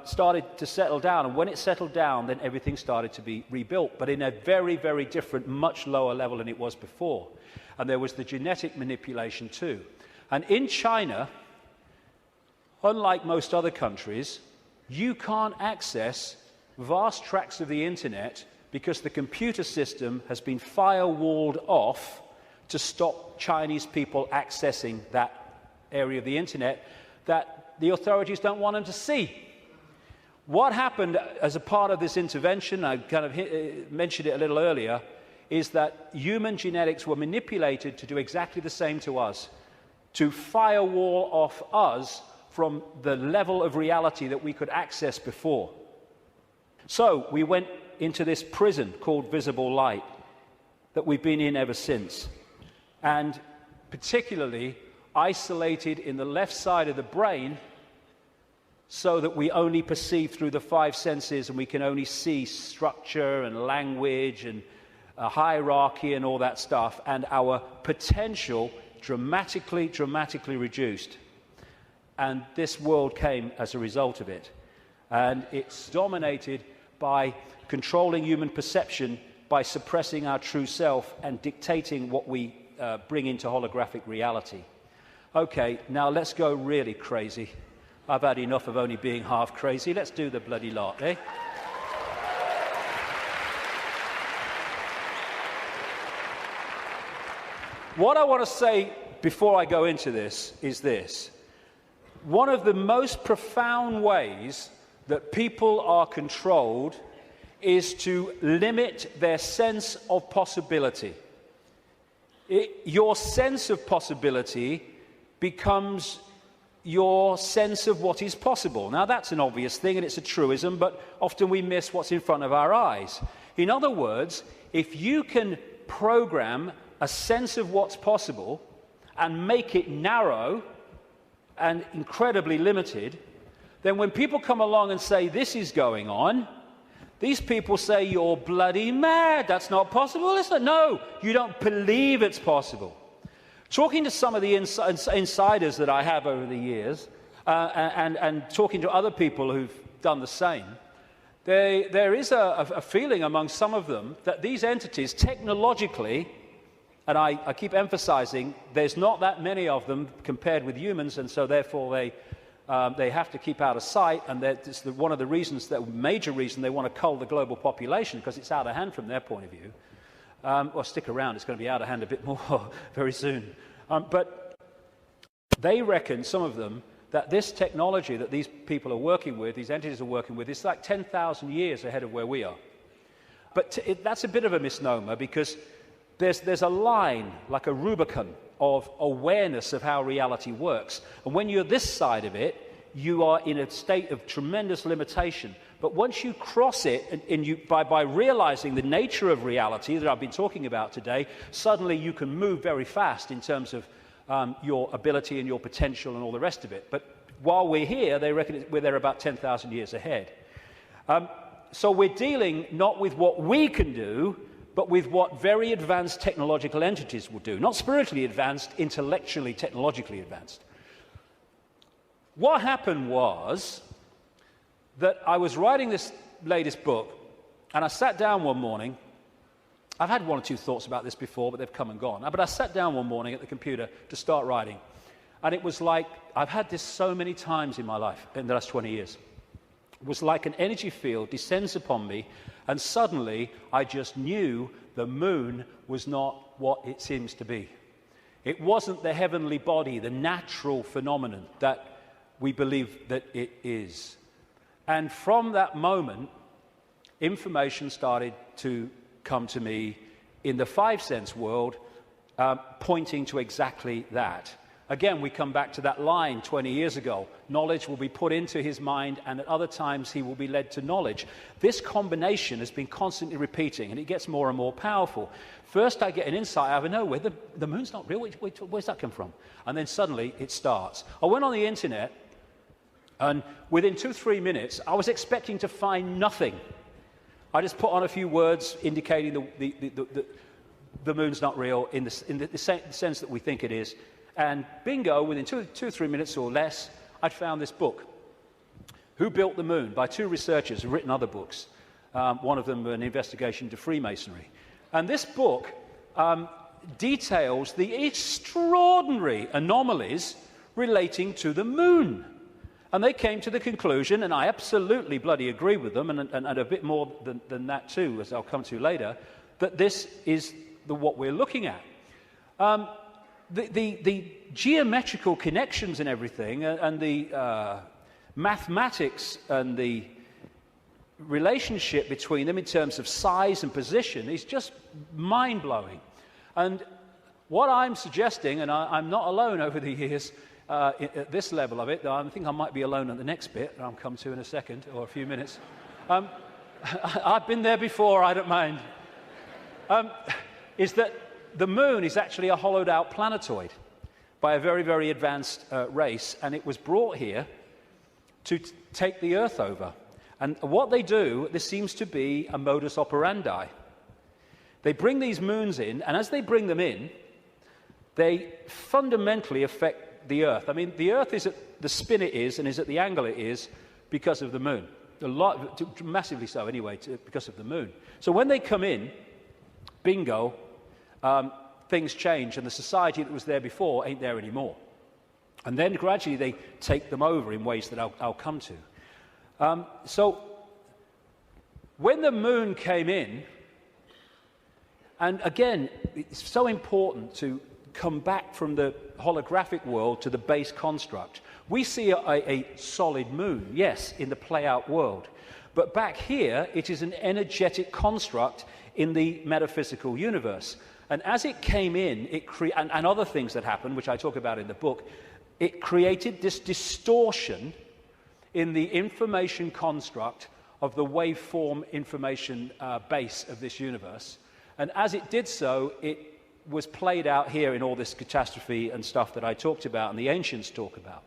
started to settle down, and when it settled down, then everything started to be rebuilt, but in a very, very different, much lower level than it was before. And there was the genetic manipulation too. And in China, unlike most other countries, you can't access vast tracts of the internet because the computer system has been firewalled off to stop Chinese people accessing that area of the internet that the authorities don't want them to see. What happened as a part of this intervention, I kind of mentioned it a little earlier, is that human genetics were manipulated to do exactly the same to us, to firewall off us from the level of reality that we could access before. So we went into this prison called visible light that we've been in ever since, and particularly isolated in the left side of the brain so that we only perceive through the five senses, and we can only see structure and language and hierarchy and all that stuff, and our potential dramatically reduced. And this world came as a result of it. And it's dominated by controlling human perception, by suppressing our true self and dictating what we bring into holographic reality. Okay, now let's go really crazy. I've had enough of only being half crazy. Let's do the bloody lot, eh? What I want to say before I go into this is this. One of the most profound ways that people are controlled is to limit their sense of possibility. Your sense of possibility becomes your sense of what is possible. Now, that's an obvious thing, and it's a truism, but often we miss what's in front of our eyes. In other words, if you can program a sense of what's possible and make it narrow and incredibly limited, then when people come along and say, this is going on, these people say, you're bloody mad, that's not possible. It's like, no, you don't believe it's possible. Talking to some of the insiders that I have over the years, and talking to other people who've done the same, there is a feeling among some of them that these entities, technologically, and I keep emphasizing, there's not that many of them compared with humans, and so therefore they have to keep out of sight, and that's one of the reasons, the major reason they want to cull the global population, because it's out of hand from their point of view. Well, stick around, it's going to be out of hand a bit more very soon. But they reckon, some of them, that this technology that these people are working with, these entities are working with, is like 10,000 years ahead of where we are. But that's a bit of a misnomer, because there's a line, like a Rubicon, of awareness of how reality works. And when you're this side of it, you are in a state of tremendous limitation. But once you cross it, by realizing the nature of reality that I've been talking about today, suddenly you can move very fast in terms of your ability and your potential and all the rest of it. But while we're here, they reckon we're there about 10,000 years ahead. So we're dealing not with what we can do, but with what very advanced technological entities will do. Not spiritually advanced, intellectually, technologically advanced. What happened was that I was writing this latest book, and I sat down one morning. I've had one or two thoughts about this before, but they've come and gone. But I sat down one morning at the computer to start writing, and it was like, I've had this so many times in my life, in the last 20 years. It was like an energy field descends upon me, and suddenly I just knew the moon was not what it seems to be. It wasn't the heavenly body, the natural phenomenon that we believe that it is. And from that moment, information started to come to me in the five-sense world, pointing to exactly that. Again, we come back to that line 20 years ago. Knowledge will be put into his mind, and at other times he will be led to knowledge. This combination has been constantly repeating, and it gets more and more powerful. First, I get an insight out of nowhere. The moon's not real. Where's that come from? And then suddenly it starts. I went on the internet, and within 2-3 minutes, I was expecting to find nothing. I just put on a few words indicating the moon's not real in the sense that we think it is. And bingo, within 2-3 minutes or less, I'd found this book, Who Built the Moon, by two researchers who've written other books. One of them an investigation into Freemasonry. And this book details the extraordinary anomalies relating to the moon. And they came to the conclusion, and I absolutely bloody agree with them, and a bit more than that too, as I'll come to later, that this is what we're looking at. The geometrical connections and everything, and the mathematics and the relationship between them in terms of size and position is just mind-blowing. And what I'm suggesting, and I'm not alone over the years at this level of it, though I think I might be alone at the next bit, that I'll come to in a second or a few minutes. I've been there before, I don't mind. Is that the moon is actually a hollowed-out planetoid by a very, very advanced race, and it was brought here to take the Earth over. And what they do, this seems to be a modus operandi. They bring these moons in, and as they bring them in, they fundamentally affect the Earth. I mean, the Earth is at the spin it is and is at the angle it is because of the moon. Massively so, anyway, because of the moon. So when they come in, bingo, things change, and the society that was there before ain't there anymore. And then gradually they take them over in ways that I'll come to. So when the moon came in, and again, it's so important to come back from the holographic world to the base construct. We see a solid moon, yes, in the play-out world. But back here, it is an energetic construct in the metaphysical universe. And as it came in, and other things that happened, which I talk about in the book, it created this distortion in the information construct of the waveform information base of this universe. And as it did so, it was played out here in all this catastrophe and stuff that I talked about and the ancients talk about.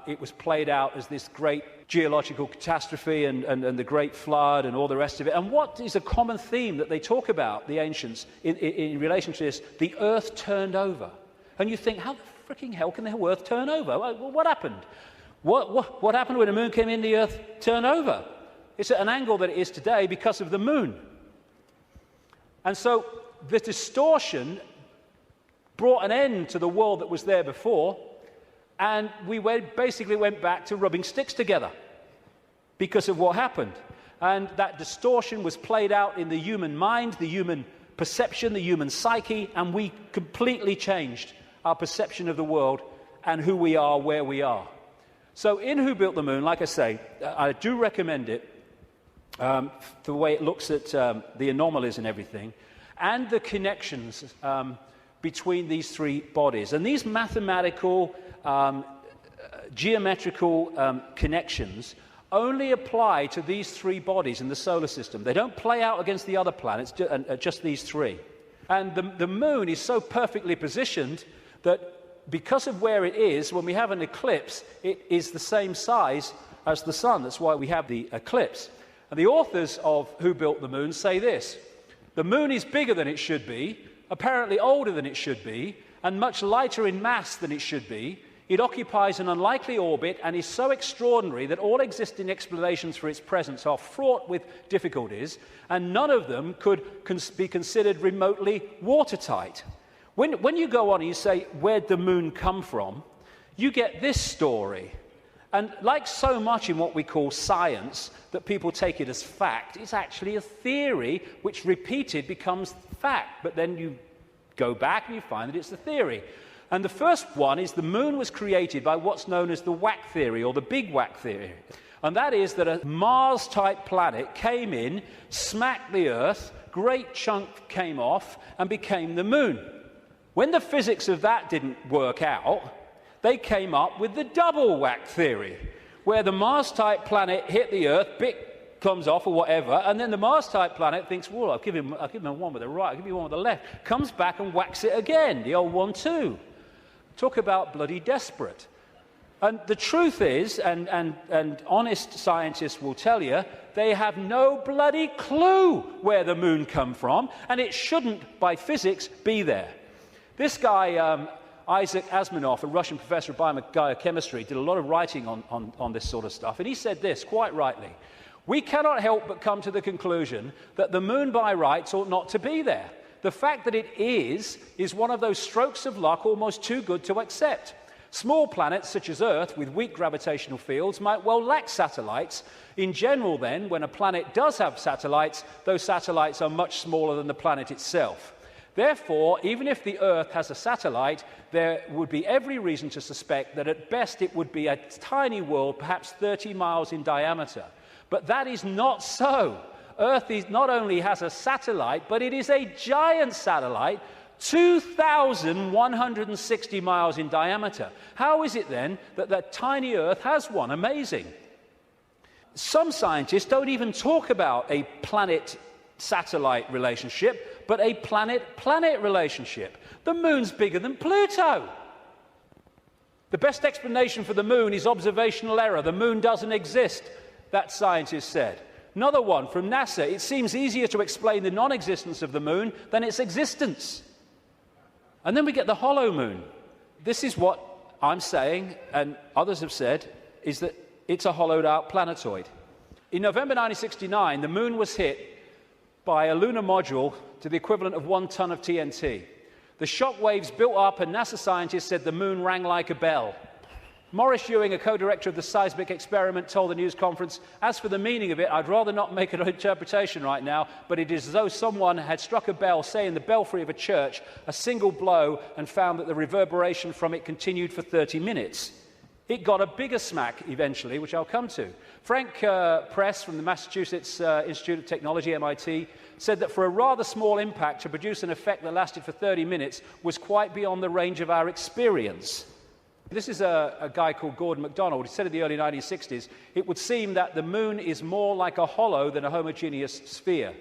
It was played out as this great geological catastrophe and the great flood and all the rest of it. And what is a common theme that they talk about, the ancients, in relation to this? The earth turned over. And you think, how the freaking hell can the earth turn over? Well, what happened? What happened when the moon came in, the earth turned over? It's at an angle that it is today because of the moon. And so the distortion brought an end to the world that was there before, and we basically went back to rubbing sticks together because of what happened. And that distortion was played out in the human mind, the human perception, the human psyche, and we completely changed our perception of the world and who we are, where we are. So in Who Built the Moon, like I say, I do recommend it, the way it looks at the anomalies and everything, and the connections between these three bodies. And these mathematical, geometrical connections only apply to these three bodies in the solar system. They don't play out against the other planets, just these three. And the moon is so perfectly positioned that because of where it is, when we have an eclipse, it is the same size as the sun. That's why we have the eclipse. And the authors of Who Built the Moon say this: the moon is bigger than it should be, apparently older than it should be, and much lighter in mass than it should be. It occupies an unlikely orbit and is so extraordinary that all existing explanations for its presence are fraught with difficulties, and none of them could be considered remotely watertight. When you go on and you say, where'd the moon come from, you get this story. And like so much in what we call science, that people take it as fact, it's actually a theory which repeated becomes fact. But then you go back and you find that it's a theory. And the first one is the moon was created by what's known as the whack theory, or the big whack theory. And that is that a Mars-type planet came in, smacked the Earth, great chunk came off, and became the moon. When the physics of that didn't work out, they came up with the double whack theory, where the Mars-type planet hit the Earth, bit comes off or whatever, and then the Mars-type planet thinks, well, I'll give him one with the right, I'll give you one with the left, comes back and whacks it again, the old 1-2. Talk about bloody desperate. And the truth is, and honest scientists will tell you, they have no bloody clue where the moon come from, and it shouldn't, by physics, be there. This guy, Isaac Asimov, a Russian professor of biochemistry, did a lot of writing on this sort of stuff, and he said this, quite rightly: we cannot help but come to the conclusion that the moon by rights ought not to be there. The fact that it is one of those strokes of luck almost too good to accept. Small planets such as Earth with weak gravitational fields might well lack satellites. In general then, when a planet does have satellites, those satellites are much smaller than the planet itself. Therefore, even if the Earth has a satellite, there would be every reason to suspect that at best it would be a tiny world, perhaps 30 miles in diameter. But that is not so. Earth not only has a satellite, but it is a giant satellite, 2,160 miles in diameter. How is it then that that tiny Earth has one? Amazing. Some scientists don't even talk about a planet-satellite relationship, but a planet-planet relationship. The moon's bigger than Pluto. The best explanation for the moon is observational error. The moon doesn't exist, that scientist said. Another one from NASA: it seems easier to explain the non-existence of the moon than its existence. And then we get the hollow moon. This is what I'm saying, and others have said, is that it's a hollowed-out planetoid. In November 1969, the moon was hit by a lunar module to the equivalent of 1 ton of TNT. The shock waves built up, and NASA scientists said the moon rang like a bell. Maurice Ewing, a co-director of the seismic experiment, told the news conference, "As for the meaning of it, I'd rather not make an interpretation right now, but it is as though someone had struck a bell, say in the belfry of a church, a single blow, and found that the reverberation from it continued for 30 minutes. It got a bigger smack eventually, which I'll come to." Frank Press from the Massachusetts Institute of Technology, MIT, said that for a rather small impact to produce an effect that lasted for 30 minutes was quite beyond the range of our experience. This is a guy called Gordon MacDonald. He said in the early 1960s, it would seem that the moon is more like a hollow than a homogeneous sphere.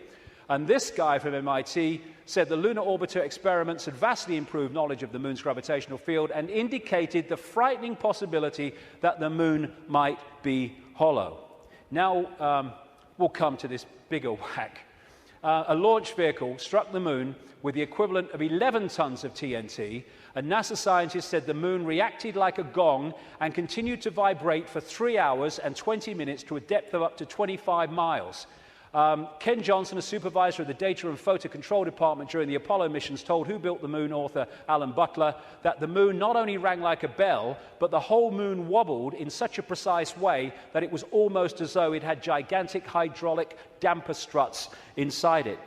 And this guy from MIT said the lunar orbiter experiments had vastly improved knowledge of the moon's gravitational field and indicated the frightening possibility that the moon might be hollow. Now we'll come to this bigger whack. A launch vehicle struck the moon with the equivalent of 11 tons of TNT, and NASA scientists said the moon reacted like a gong and continued to vibrate for 3 hours and 20 minutes to a depth of up to 25 miles. Ken Johnson, a supervisor of the Data and Photo Control Department during the Apollo missions, told Who Built the Moon author Alan Butler that the moon not only rang like a bell, but the whole moon wobbled in such a precise way that it was almost as though it had gigantic hydraulic damper struts inside it.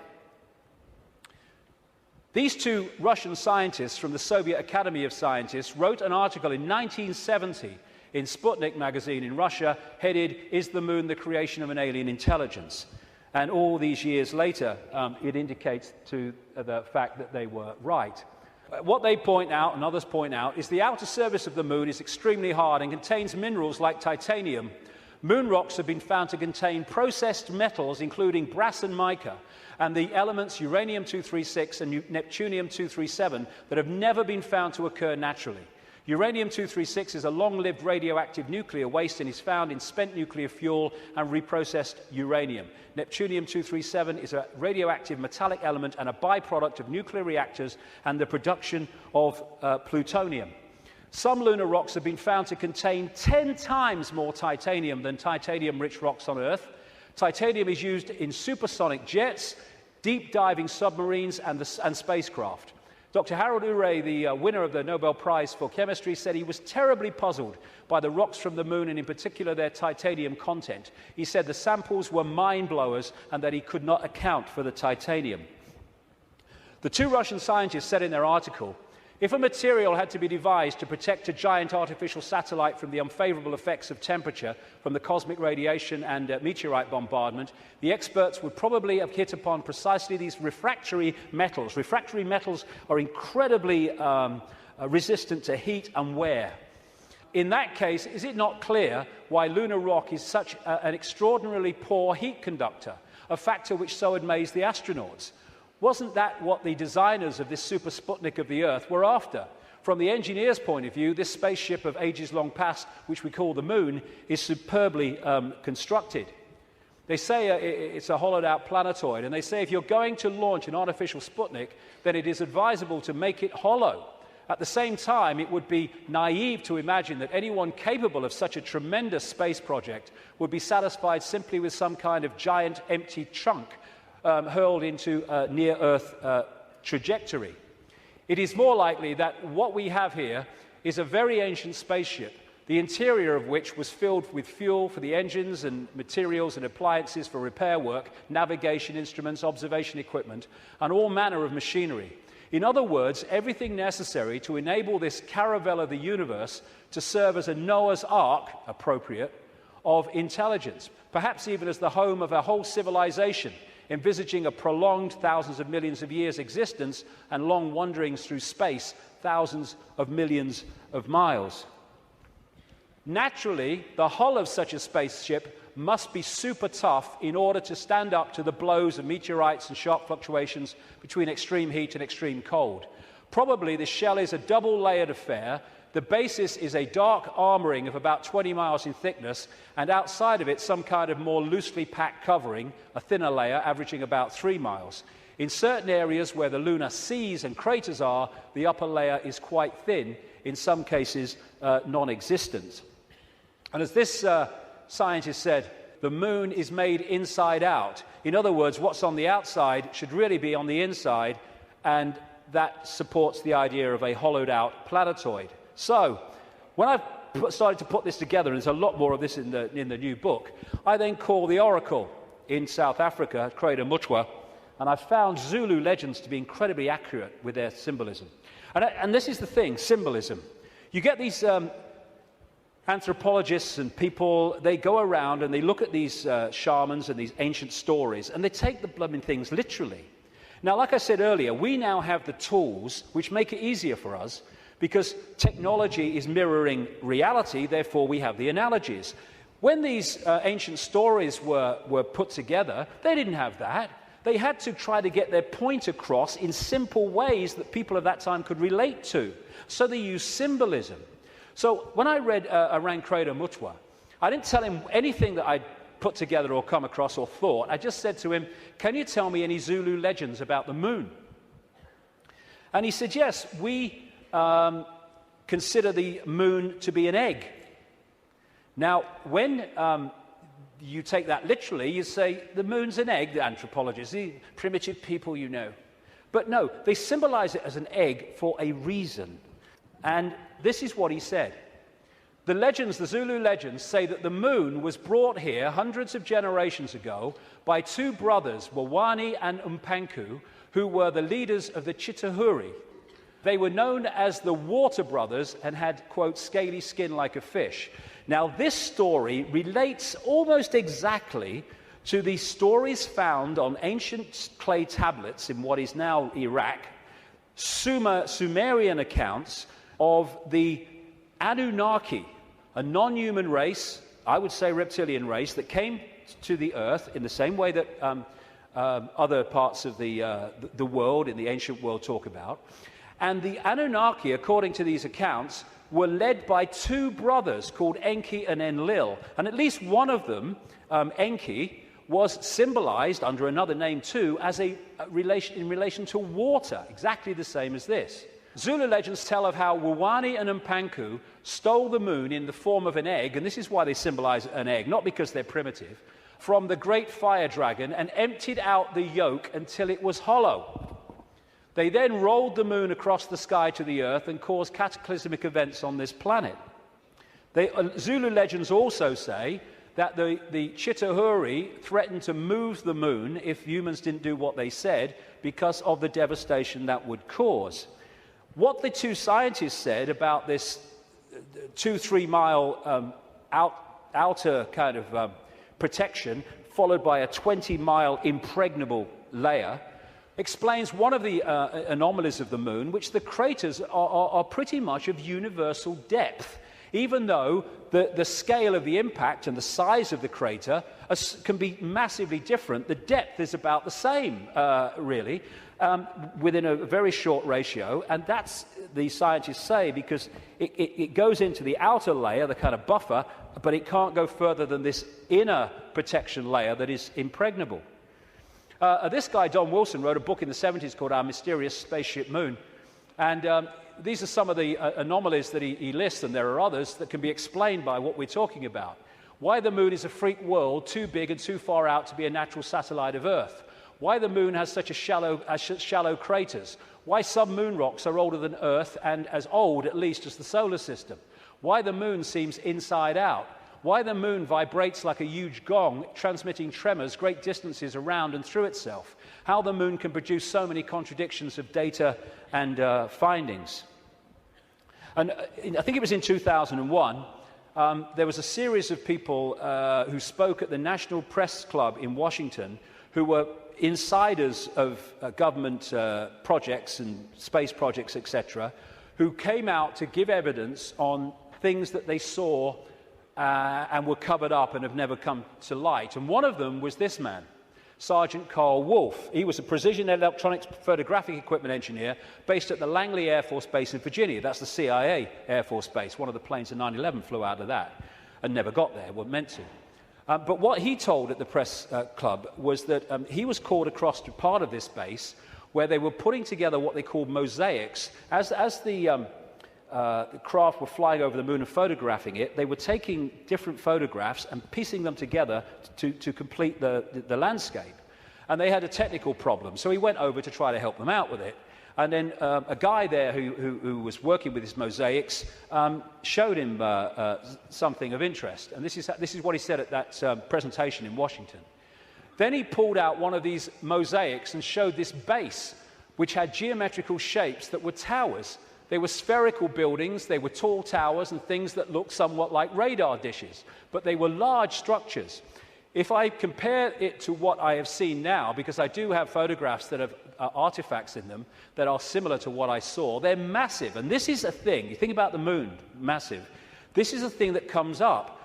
These two Russian scientists from the Soviet Academy of Scientists wrote an article in 1970 in Sputnik magazine in Russia, headed, "Is the Moon the Creation of an Alien Intelligence?" And all these years later, it indicates to the fact that they were right. What they point out, and others point out, is the outer surface of the Moon is extremely hard and contains minerals like titanium. Moon rocks have been found to contain processed metals, including brass and mica, and the elements uranium-236 and neptunium-237 that have never been found to occur naturally. Uranium-236 is a long-lived radioactive nuclear waste and is found in spent nuclear fuel and reprocessed uranium. Neptunium-237 is a radioactive metallic element and a byproduct of nuclear reactors and the production of plutonium. Some lunar rocks have been found to contain 10 times more titanium than titanium-rich rocks on Earth. Titanium is used in supersonic jets, deep-diving submarines, and spacecraft. Dr. Harold Urey, the winner of the Nobel Prize for Chemistry, said he was terribly puzzled by the rocks from the Moon and in particular their titanium content. He said the samples were mind-blowers and that he could not account for the titanium. The two Russian scientists said in their article, "If a material had to be devised to protect a giant artificial satellite from the unfavorable effects of temperature from the cosmic radiation and meteorite bombardment, the experts would probably have hit upon precisely these refractory metals. Refractory metals are incredibly resistant to heat and wear. In that case, is it not clear why lunar rock is such an extraordinarily poor heat conductor, a factor which so amazed the astronauts? Wasn't that what the designers of this super Sputnik of the Earth were after? From the engineer's point of view, this spaceship of ages long past, which we call the Moon, is superbly constructed. They say it's a hollowed-out planetoid, and they say if you're going to launch an artificial Sputnik, then it is advisable to make it hollow. At the same time, it would be naive to imagine that anyone capable of such a tremendous space project would be satisfied simply with some kind of giant empty chunk hurled into a near-Earth trajectory. It is more likely that what we have here is a very ancient spaceship, the interior of which was filled with fuel for the engines and materials and appliances for repair work, navigation instruments, observation equipment, and all manner of machinery. In other words, everything necessary to enable this caravel of the universe to serve as a Noah's Ark, appropriate, of intelligence, perhaps even as the home of a whole civilization, envisaging a prolonged thousands of millions of years existence and long wanderings through space, thousands of millions of miles. Naturally, the hull of such a spaceship must be super tough in order to stand up to the blows of meteorites and sharp fluctuations between extreme heat and extreme cold. Probably the shell is a double-layered affair. The basis is a dark armoring of about 20 miles in thickness, and outside of it some kind of more loosely packed covering, a thinner layer averaging about 3 miles. In certain areas where the lunar seas and craters are, the upper layer is quite thin, in some cases non-existent. And as this scientist said, the Moon is made inside out. In other words, what's on the outside should really be on the inside, and that supports the idea of a hollowed-out planetoid. So, when I started to put this together, and there's a lot more of this in the new book, I then called the oracle in South Africa, Crater Mutwa, and I found Zulu legends to be incredibly accurate with their symbolism. And this is the thing, symbolism. You get these anthropologists and people, they go around and they look at these shamans and these ancient stories, and they take the blooming things literally. Now, like I said earlier, we now have the tools which make it easier for us, because technology is mirroring reality, therefore we have the analogies. When these ancient stories were put together, they didn't have that. They had to try to get their point across in simple ways that people of that time could relate to. So they used symbolism. So when I read around Crater Mutwa, I didn't tell him anything that I'd put together or come across or thought. I just said to him, "Can you tell me any Zulu legends about the Moon?" And he said, "Yes, we consider the Moon to be an egg." Now, when you take that literally, you say, the Moon's an egg, the anthropologists, the primitive people you know. But no, they symbolize it as an egg for a reason. And this is what he said. The legends, the Zulu legends, say that the Moon was brought here hundreds of generations ago by two brothers, Wawani and Umpanku, who were the leaders of the Chitahuri. They were known as the Water Brothers and had, quote, scaly skin like a fish. Now, this story relates almost exactly to the stories found on ancient clay tablets in what is now Iraq, Sumerian accounts of the Anunnaki, a non-human race, I would say reptilian race, that came to the earth in the same way that other parts of the world, in the ancient world, talk about. And the Anunnaki, according to these accounts, were led by two brothers called Enki and Enlil. And at least one of them, Enki, was symbolized under another name too as in relation to water, exactly the same as this. Zulu legends tell of how Wuwani and Mpanku stole the moon in the form of an egg, and this is why they symbolize an egg, not because they're primitive, from the great fire dragon and emptied out the yolk until it was hollow. They then rolled the moon across the sky to the earth and caused cataclysmic events on this planet. Zulu legends also say that the Chitahuri threatened to move the moon if humans didn't do what they said because of the devastation that would cause. What the two scientists said about this 2-3 mile outer kind of protection, followed by a 20-mile impregnable layer, explains one of the anomalies of the moon, which the craters are pretty much of universal depth. Even though the scale of the impact and the size of the crater can be massively different, the depth is about the same, really, within a very short ratio. And that's, the scientists say, because it goes into the outer layer, the kind of buffer, but it can't go further than this inner protection layer that is impregnable. This guy, Don Wilson, wrote a book in the 70s called Our Mysterious Spaceship Moon. And these are some of the anomalies that he lists, and there are others that can be explained by what we're talking about. Why the moon is a freak world, too big and too far out to be a natural satellite of Earth. Why the moon has such shallow craters. Why some moon rocks are older than Earth and as old, at least, as the solar system. Why the moon seems inside out. Why the moon vibrates like a huge gong, transmitting tremors great distances around and through itself. How the moon can produce so many contradictions of data and findings. And I think it was in 2001, there was a series of people who spoke at the National Press Club in Washington who were insiders of government projects and space projects, etc., who came out to give evidence on things that they saw and were covered up and have never come to light. And one of them was this man, Sergeant Carl Wolfe. He was a precision electronics photographic equipment engineer based at the Langley Air Force Base in Virginia. That's the CIA Air Force Base. One of the planes in 9/11 flew out of that and never got there, weren't meant to. But what he told at the press club was that he was called across to part of this base where they were putting together what they called mosaics. As the craft were flying over the moon and photographing it, they were taking different photographs and piecing them together to complete the landscape. And they had a technical problem, so he went over to try to help them out with it. And then a guy there who was working with his mosaics showed him something of interest. And this is what he said at that presentation in Washington. Then he pulled out one of these mosaics and showed this base, which had geometrical shapes that were towers. They were spherical buildings, they were tall towers and things that looked somewhat like radar dishes, but they were large structures. If I compare it to what I have seen now, because I do have photographs that have artifacts in them that are similar to what I saw, they're massive. And this is a thing, you think about the moon, massive. This is a thing that comes up.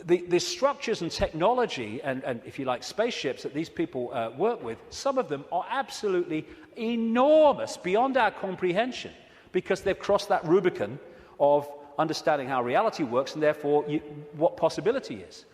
The structures and technology and, if you like, spaceships that these people work with, some of them are absolutely enormous, beyond our comprehension, because they've crossed that Rubicon of understanding how reality works and therefore what possibility is.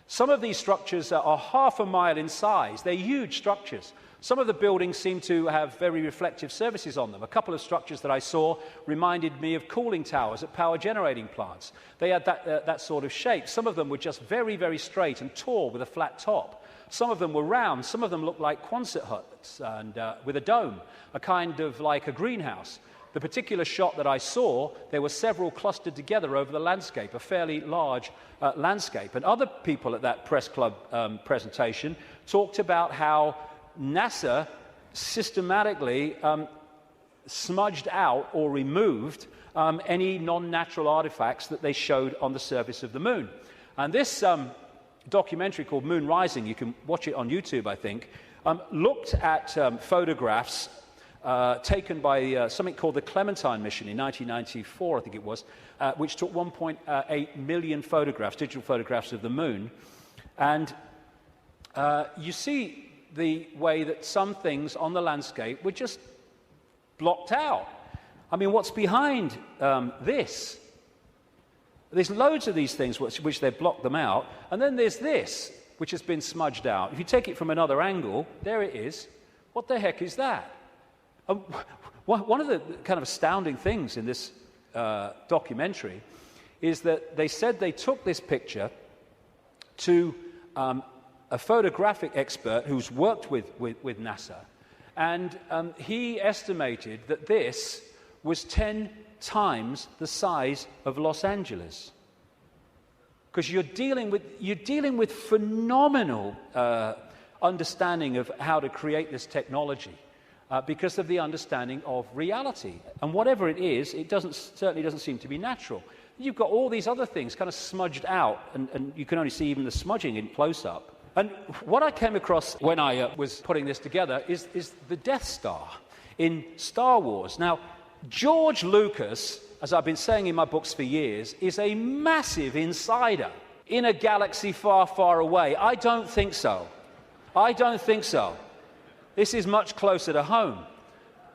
Some of these structures are half a mile in size. They're huge structures. Some of the buildings seem to have very reflective surfaces on them. A couple of structures that I saw reminded me of cooling towers at power generating plants. They had that sort of shape. Some of them were just very, very straight and tall with a flat top. Some of them were round. Some of them looked like Quonset huts and with a dome, a kind of like a greenhouse. The particular shot that I saw, there were several clustered together over the landscape, a fairly large landscape. And other people at that press club presentation talked about how NASA systematically smudged out or removed any non-natural artifacts that they showed on the surface of the moon. And this documentary called Moon Rising, you can watch it on YouTube, I think, looked at photographs taken by something called the Clementine mission in 1994, I think it was, which took 1.8 million photographs, digital photographs of the moon. And you see the way that some things on the landscape were just blocked out. I mean, what's behind this? There's loads of these things which they've blocked them out, and then there's this, which has been smudged out. If you take it from another angle, there it is. What the heck is that? One of the kind of astounding things in this documentary is that they said they took this picture to a photographic expert who's worked with NASA, and he estimated that this was 10 times the size of Los Angeles. Because you're dealing with phenomenal understanding of how to create this technology because of the understanding of reality. And whatever it is, it certainly doesn't seem to be natural. You've got all these other things kind of smudged out, and you can only see even the smudging in close-up. And what I came across when I was putting this together is the Death Star in Star Wars. Now, George Lucas, as I've been saying in my books for years, is a massive insider in a galaxy far, far away. I don't think so. I don't think so. This is much closer to home.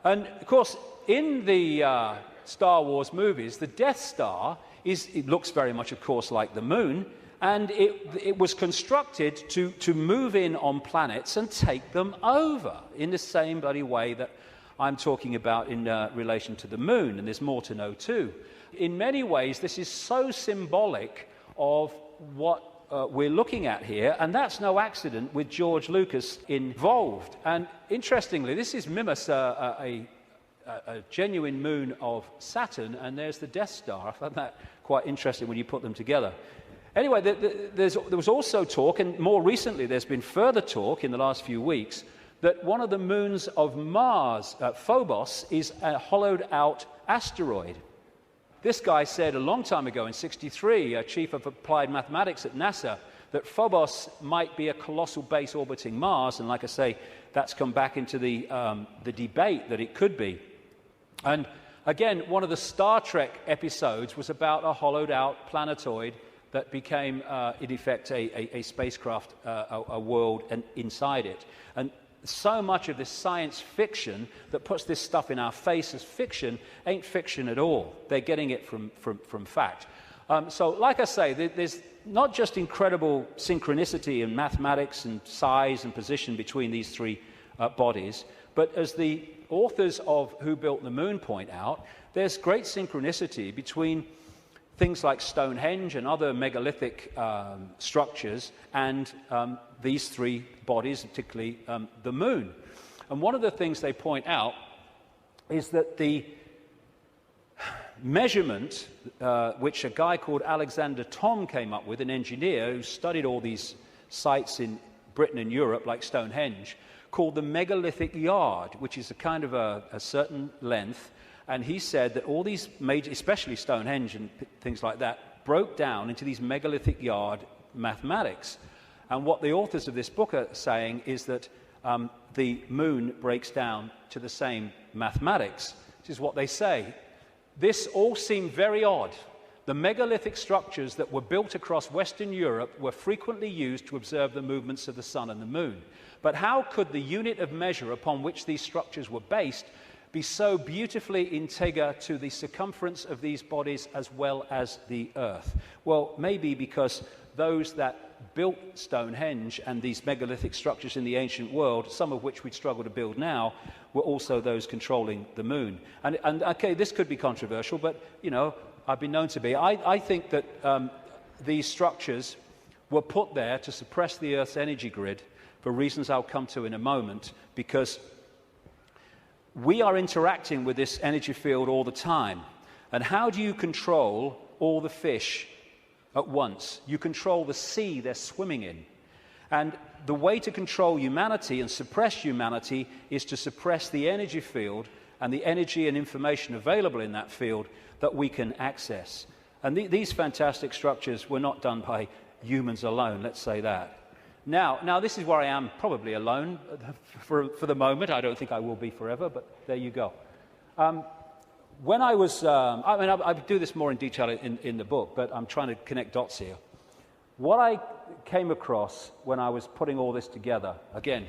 And, of course, in the Star Wars movies, the Death Star it looks very much, of course, like the moon, and it was constructed to move in on planets and take them over in the same bloody way that I'm talking about in relation to the moon, and there's more to know too. In many ways, this is so symbolic of what we're looking at here, and that's no accident with George Lucas involved. And interestingly, this is Mimas, a genuine moon of Saturn, and there's the Death Star. I found that quite interesting when you put them together. Anyway, there was also talk, and more recently there's been further talk in the last few weeks, that one of the moons of Mars, Phobos, is a hollowed-out asteroid. This guy said a long time ago, in '63, chief of applied mathematics at NASA, that Phobos might be a colossal base orbiting Mars, and like I say, that's come back into the debate that it could be. And again, one of the Star Trek episodes was about a hollowed-out planetoid that became, in effect, a spacecraft, a world, and inside it. And so much of this science fiction that puts this stuff in our face as fiction ain't fiction at all. They're getting it from fact. So, like I say, there's not just incredible synchronicity in mathematics and size and position between these three bodies, but as the authors of Who Built the Moon point out, there's great synchronicity between things like Stonehenge and other megalithic structures and these three bodies, particularly the moon. And one of the things they point out is that the measurement, which a guy called Alexander Thom came up with, an engineer who studied all these sites in Britain and Europe, like Stonehenge, called the megalithic yard, which is a kind of a certain length. And he said that all these major, especially Stonehenge and things like that, broke down into these megalithic yard mathematics. And what the authors of this book are saying is that the moon breaks down to the same mathematics, which is what they say. This all seemed very odd. The megalithic structures that were built across Western Europe were frequently used to observe the movements of the sun and the moon. But how could the unit of measure upon which these structures were based be so beautifully integer to the circumference of these bodies as well as the Earth? Well, maybe because those that built Stonehenge and these megalithic structures in the ancient world, some of which we'd struggle to build now, were also those controlling the moon. And okay, this could be controversial, but, you know, I've been known to be. I think that these structures were put there to suppress the Earth's energy grid for reasons I'll come to in a moment, because we are interacting with this energy field all the time. And how do you control all the fish at once? You control the sea they're swimming in. And the way to control humanity and suppress humanity is to suppress the energy field and the energy and information available in that field that we can access. And these fantastic structures were not done by humans alone, let's say that. Now this is where I am probably alone for the moment. I don't think I will be forever, but there you go. When I was, I do this more in detail in the book, but I'm trying to connect dots here. What I came across when I was putting all this together, again,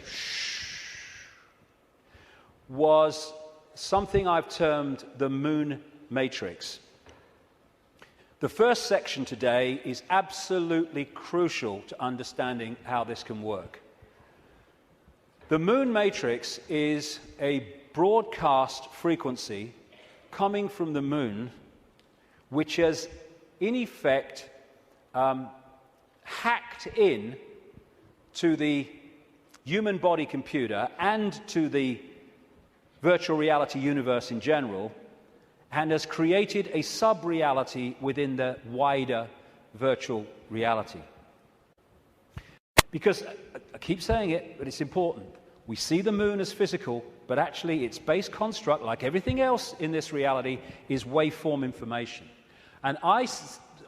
was something I've termed the moon matrix. The first section today is absolutely crucial to understanding how this can work. The moon matrix is a broadcast frequency coming from the moon, which has, in effect, hacked in to the human body computer and to the virtual reality universe in general, and has created a sub-reality within the wider virtual reality. Because, I keep saying it, but it's important, we see the moon as physical, but actually its base construct, like everything else in this reality, is waveform information. And I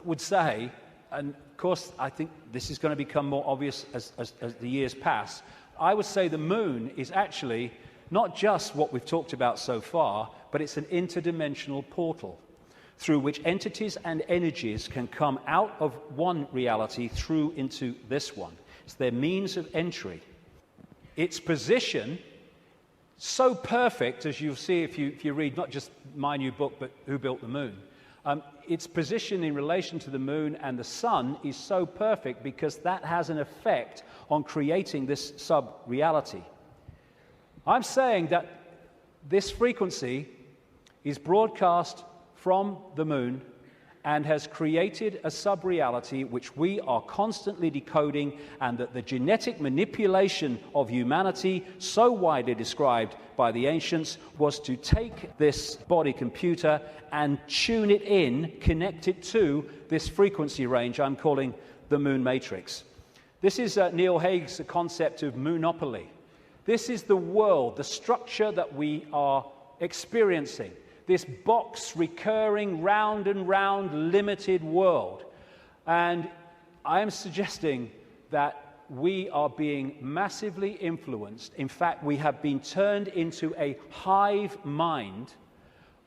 would say, and of course I think this is going to become more obvious as the years pass, I would say the moon is actually not just what we've talked about so far, but it's an interdimensional portal through which entities and energies can come out of one reality through into this one. It's their means of entry. Its position, so perfect, as you'll see if you read not just my new book, but Who Built the Moon, its position in relation to the moon and the sun is so perfect because that has an effect on creating this sub-reality. I'm saying that this frequency is broadcast from the moon and has created a sub-reality which we are constantly decoding, and that the genetic manipulation of humanity, so widely described by the ancients, was to take this body computer and tune it in, connect it to this frequency range I'm calling the moon matrix. This is Neil Haig's concept of moonopoly. This is the world, the structure that we are experiencing. This box, recurring, round and round, limited world. And I am suggesting that we are being massively influenced. In fact, we have been turned into a hive mind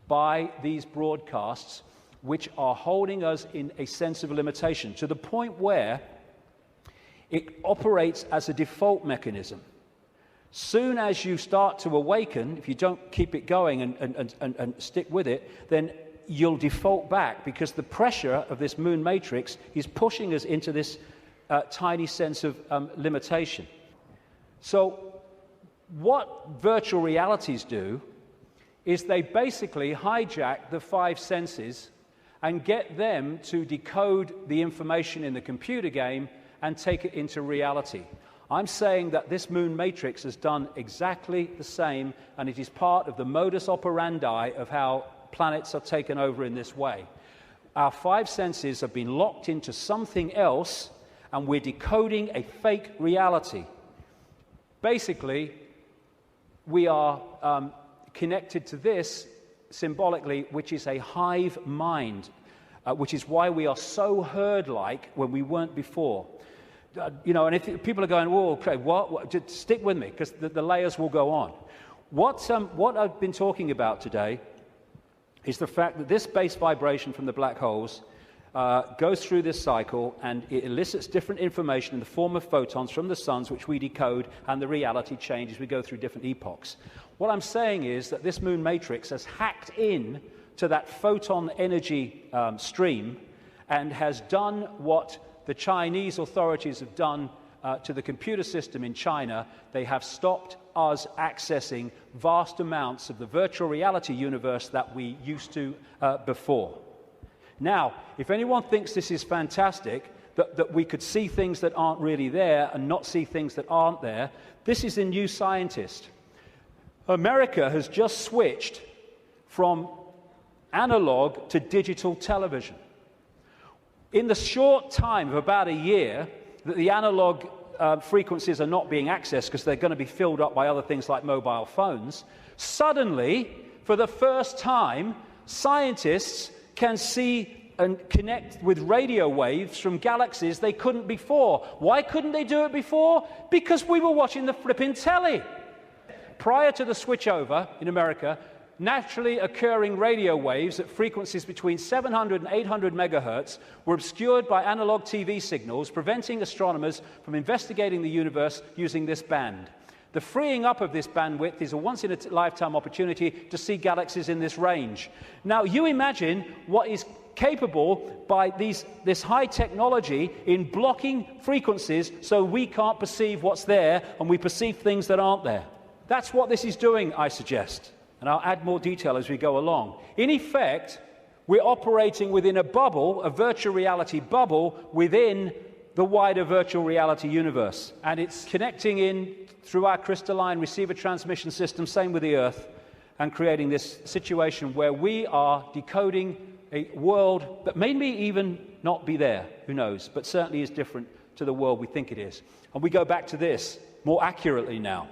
by these broadcasts, which are holding us in a sense of limitation, to the point where it operates as a default mechanism. Soon as you start to awaken, if you don't keep it going and stick with it, then you'll default back, because the pressure of this moon matrix is pushing us into this tiny sense of limitation. So what virtual realities do is they basically hijack the five senses and get them to decode the information in the computer game and take it into reality. I'm saying that this moon matrix has done exactly the same, and it is part of the modus operandi of how planets are taken over in this way. Our five senses have been locked into something else, and we're decoding a fake reality. Basically, we are connected to this symbolically, which is a hive mind, which is why we are so herd-like when we weren't before. And if people are going, "Whoa, okay, what?" Just stick with me, because the layers will go on. What I've been talking about today is the fact that this base vibration from the black holes goes through this cycle, and it elicits different information in the form of photons from the suns, which we decode, and the reality changes. We go through different epochs. What I'm saying is that this moon matrix has hacked in to that photon energy stream and has done what the Chinese authorities have done to the computer system in China. They have stopped us accessing vast amounts of the virtual reality universe that we used to before. Now, if anyone thinks this is fantastic, that we could see things that aren't really there and not see things that aren't there, this is the New Scientist. America has just switched from analog to digital television. In the short time of about a year that the analog frequencies are not being accessed because they're going to be filled up by other things like mobile phones, suddenly for the first time, scientists can see and connect with radio waves from galaxies they couldn't before. Why couldn't they do it before? Because we were watching the flipping telly. Prior to the switchover in America, naturally occurring radio waves at frequencies between 700 and 800 megahertz were obscured by analog TV signals, preventing astronomers from investigating the universe using this band. The freeing up of this bandwidth is a once-in-a-lifetime opportunity to see galaxies in this range. Now, you imagine what is capable by this high technology in blocking frequencies so we can't perceive what's there and we perceive things that aren't there. That's what this is doing, I suggest. And I'll add more detail as we go along. In effect, we're operating within a bubble, a virtual reality bubble, within the wider virtual reality universe. And it's connecting in through our crystalline receiver transmission system, same with the Earth, and creating this situation where we are decoding a world that may even not be there, who knows, but certainly is different to the world we think it is. And we go back to this more accurately now.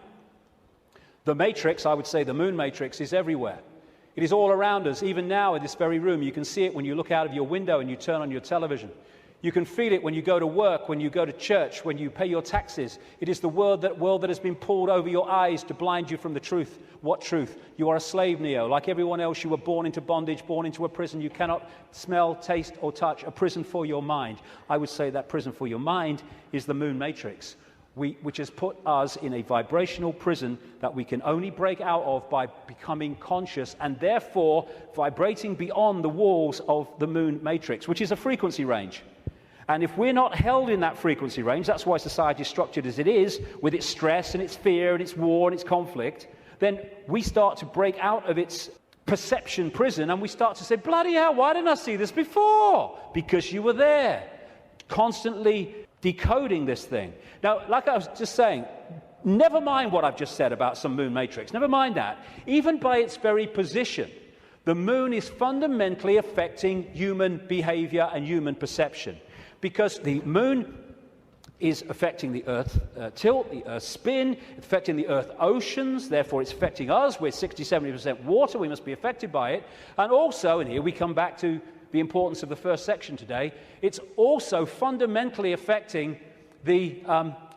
The matrix, I would say the moon matrix, is everywhere. It is all around us, even now in this very room. You can see it when you look out of your window and you turn on your television. You can feel it when you go to work, when you go to church, when you pay your taxes. It is the world that has been pulled over your eyes to blind you from the truth. What truth? You are a slave, Neo. Like everyone else, you were born into bondage, born into a prison. You cannot smell, taste, or touch. A prison for your mind. I would say that prison for your mind is the moon matrix, which has put us in a vibrational prison that we can only break out of by becoming conscious and therefore vibrating beyond the walls of the moon matrix, which is a frequency range. And if we're not held in that frequency range, that's why society is structured as it is, with its stress and its fear and its war and its conflict, then we start to break out of its perception prison and we start to say, bloody hell, why didn't I see this before? Because you were there, constantly decoding this thing. Now, like I was just saying, never mind what I've just said about some moon matrix, never mind that. Even by its very position, the moon is fundamentally affecting human behavior and human perception. Because the moon is affecting the Earth tilt, the Earth spin, affecting the Earth oceans, therefore it's affecting us. We're 60-70% water, we must be affected by it. And also, and here we come back to the importance of the first section today, it's also fundamentally affecting the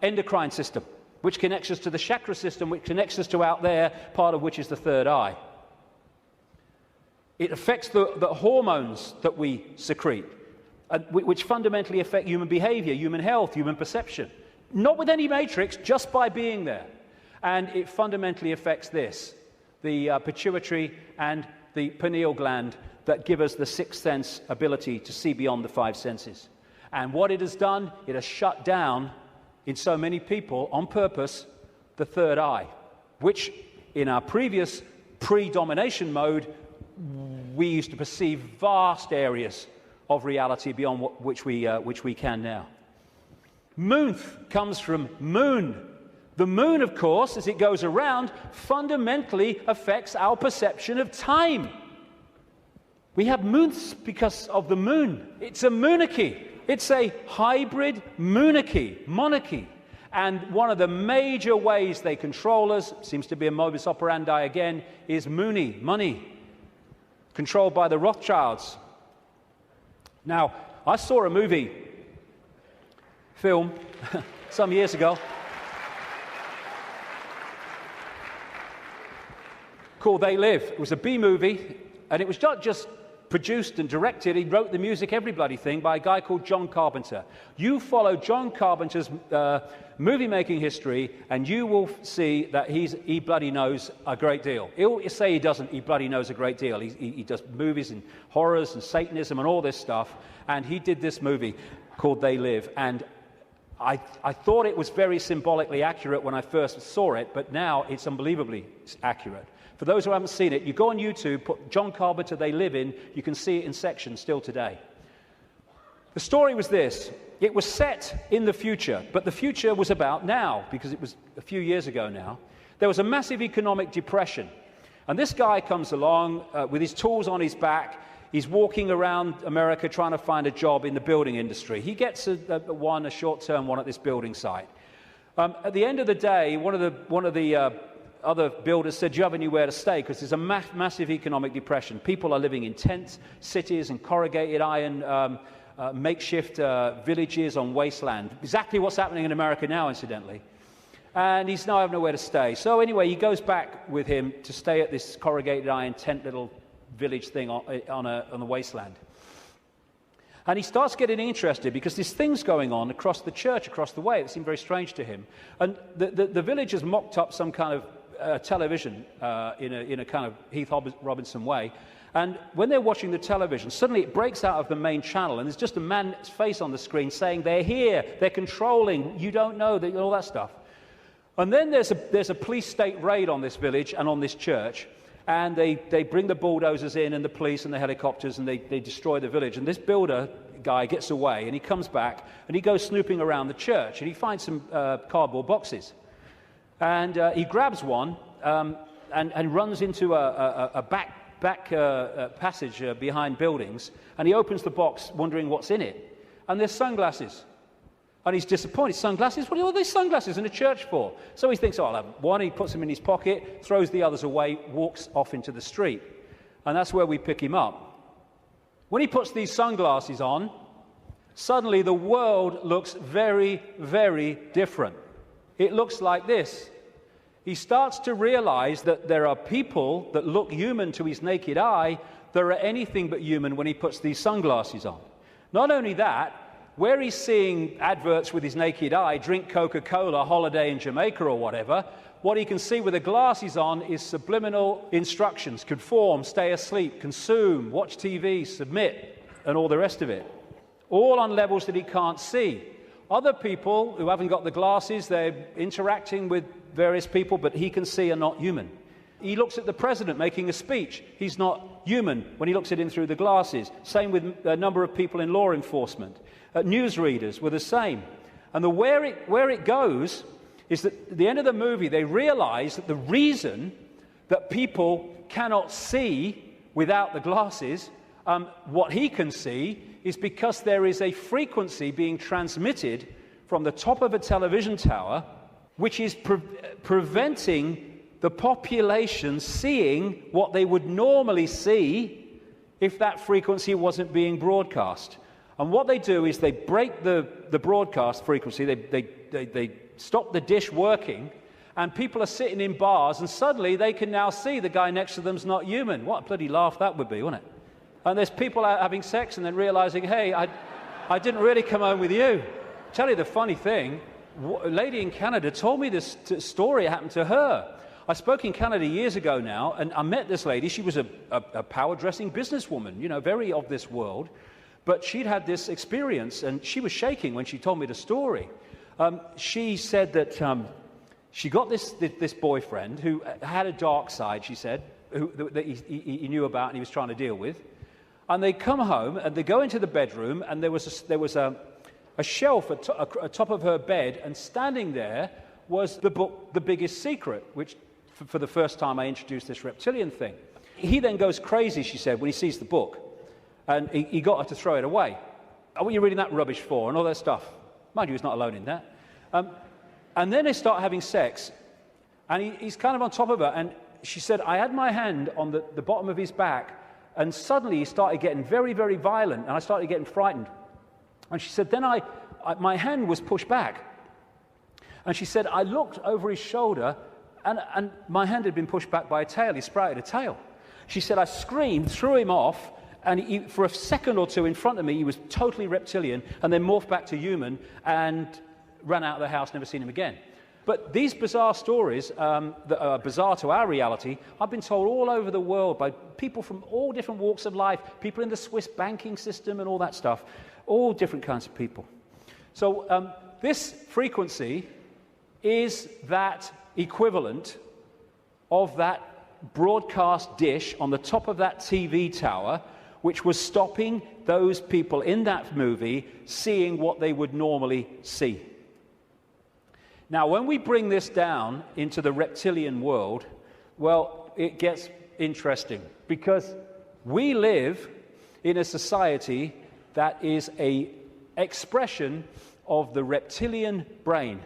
endocrine system, which connects us to the chakra system, which connects us to out there, part of which is the third eye. It affects the hormones that we secrete, which fundamentally affect human behavior, human health, human perception. Not with any matrix, just by being there. And it fundamentally affects this, the pituitary and the pineal gland that give us the sixth sense ability to see beyond the five senses. And what it has done, it has shut down, in so many people, on purpose, the third eye, which in our previous pre-domination mode, we used to perceive vast areas of reality beyond which we can now. Moonth comes from moon. The moon, of course, as it goes around, fundamentally affects our perception of time. We have moonths because of the moon. It's a monarchy. It's a hybrid monarchy. And one of the major ways they control us, seems to be a modus operandi again, is money, controlled by the Rothschilds. Now, I saw a film some years ago called They Live. It was a B-movie, and it was not just produced and directed. He wrote the music, every bloody thing, by a guy called John Carpenter. You follow John Carpenter's movie-making history, and you will see that he bloody knows a great deal. He'll say he doesn't, he bloody knows a great deal. He does movies and horrors and Satanism and all this stuff, and he did this movie called They Live, and I thought it was very symbolically accurate when I first saw it, but now it's unbelievably accurate. For those who haven't seen it, you go on YouTube, put John Carpenter They Live in, you can see it in sections still today. The story was this. It was set in the future, but the future was about now, because it was a few years ago now. There was a massive economic depression, and this guy comes along with his tools on his back. He's walking around America trying to find a job in the building industry. He gets a short-term one at this building site. At the end of the day, one of the other builders said, do you have anywhere to stay? Because there's a massive economic depression. People are living in tent cities and corrugated iron makeshift villages on wasteland. Exactly what's happening in America now, incidentally. And he's now having nowhere to stay. So anyway, he goes back with him to stay at this corrugated iron tent little village thing on the wasteland. And he starts getting interested because there's things going on across the church, across the way, that seem very strange to him. And the villagers mocked up some kind of television in a kind of Heath Robinson way. And when they're watching the television, suddenly it breaks out of the main channel, and there's just a man's face on the screen saying, they're here, they're controlling, you don't know, all that stuff. And then there's a police state raid on this village and on this church. And they bring the bulldozers in and the police and the helicopters, and they destroy the village. And this builder guy gets away, and he comes back, and he goes snooping around the church, and he finds some cardboard boxes. And he grabs one and runs into a back passage behind buildings, and he opens the box wondering what's in it. And there's sunglasses. And he's disappointed. Sunglasses? What are these sunglasses in a church for? So he thinks, oh, I'll have one. He puts them in his pocket, throws the others away, walks off into the street. And that's where we pick him up. When he puts these sunglasses on, suddenly the world looks very, very different. It looks like this. He starts to realize that there are people that look human to his naked eye that are anything but human when he puts these sunglasses on. Not only that, where he's seeing adverts with his naked eye, drink Coca-Cola, holiday in Jamaica or whatever, what he can see with the glasses on is subliminal instructions: conform, stay asleep, consume, watch TV, submit, and all the rest of it. All on levels that he can't see. Other people who haven't got the glasses, they're interacting with various people, but he can see are not human. He looks at the president making a speech. He's not human when he looks at him through the glasses. Same with a number of people in law enforcement. Newsreaders were the same. And where it goes is that at the end of the movie, they realize that the reason that people cannot see without the glasses, what he can see, is because there is a frequency being transmitted from the top of a television tower, which is preventing the population seeing what they would normally see if that frequency wasn't being broadcast. And what they do is they break the broadcast frequency, they stop the dish working, and people are sitting in bars, and suddenly they can now see the guy next to them's not human. What a bloody laugh that would be, wouldn't it? And there's people out having sex and then realizing, hey, I didn't really come home with you. Tell you the funny thing, a lady in Canada told me this story happened to her. I spoke in Canada years ago now, and I met this lady. She was a power-dressing businesswoman, very of this world. But she'd had this experience, and she was shaking when she told me the story. She said that she got this boyfriend who had a dark side, she said, that he knew about and he was trying to deal with. And they come home, and they go into the bedroom, and there was a shelf at top of her bed, and standing there was the book, The Biggest Secret, which, for the first time, I introduced this reptilian thing. He then goes crazy, she said, when he sees the book. And he got her to throw it away. Oh, what are you reading that rubbish for? And all that stuff. Mind you, he's not alone in that. And then they start having sex. And he's kind of on top of her. And she said, I had my hand on the bottom of his back. And suddenly he started getting very, very violent. And I started getting frightened. And she said, then my hand was pushed back. And she said, I looked over his shoulder. And my hand had been pushed back by a tail. He sprouted a tail. She said, I screamed, threw him off. And for a second or two in front of me, he was totally reptilian, and then morphed back to human and ran out of the house, never seen him again. But these bizarre stories that are bizarre to our reality, I've been told all over the world by people from all different walks of life, people in the Swiss banking system and all that stuff, all different kinds of people. So this frequency is that equivalent of that broadcast dish on the top of that TV tower, which was stopping those people in that movie seeing what they would normally see. Now, when we bring this down into the reptilian world, well, it gets interesting, because we live in a society that is an expression of the reptilian brain.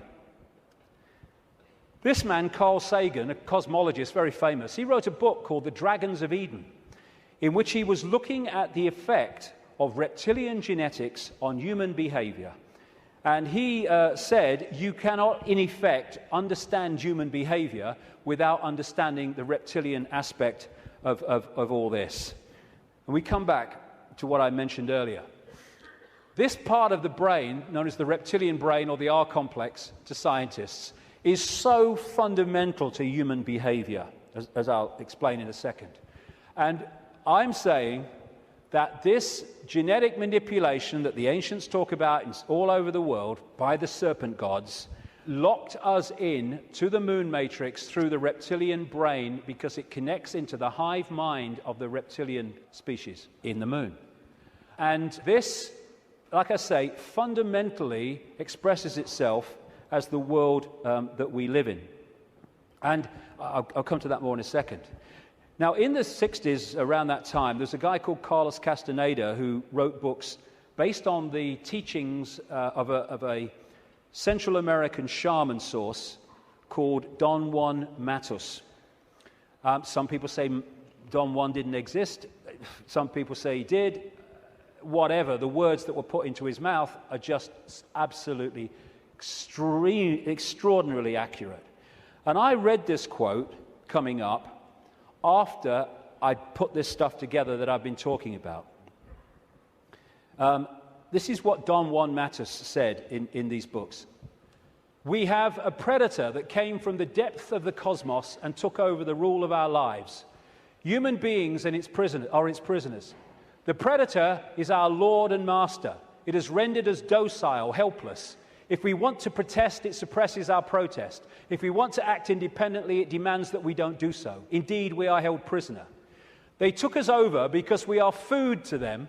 This man, Carl Sagan, a cosmologist, very famous, he wrote a book called The Dragons of Eden, in which he was looking at the effect of reptilian genetics on human behavior. And he said you cannot, in effect, understand human behavior without understanding the reptilian aspect of all this. And we come back to what I mentioned earlier. This part of the brain, known as the reptilian brain or the R complex to scientists, is so fundamental to human behavior, as I'll explain in a second. And I'm saying that this genetic manipulation that the ancients talk about all over the world by the serpent gods locked us in to the moon matrix through the reptilian brain because it connects into the hive mind of the reptilian species in the moon. And this, like I say, fundamentally expresses itself as the world that we live in. And I'll come to that more in a second. Now, in the 60s, around that time, there's a guy called Carlos Castaneda who wrote books based on the teachings of a Central American shaman source called Don Juan Matus. Some people say Don Juan didn't exist. Some people say he did. Whatever, the words that were put into his mouth are just absolutely extraordinarily accurate. And I read this quote coming up after I'd put this stuff together that I've been talking about. This is what Don Juan Matus said in these books. We have a predator that came from the depth of the cosmos and took over the rule of our lives. Human beings and are its prisoners. The predator is our lord and master. It has rendered us docile, helpless. If we want to protest, it suppresses our protest. If we want to act independently, it demands that we don't do so. Indeed, we are held prisoner. They took us over because we are food to them,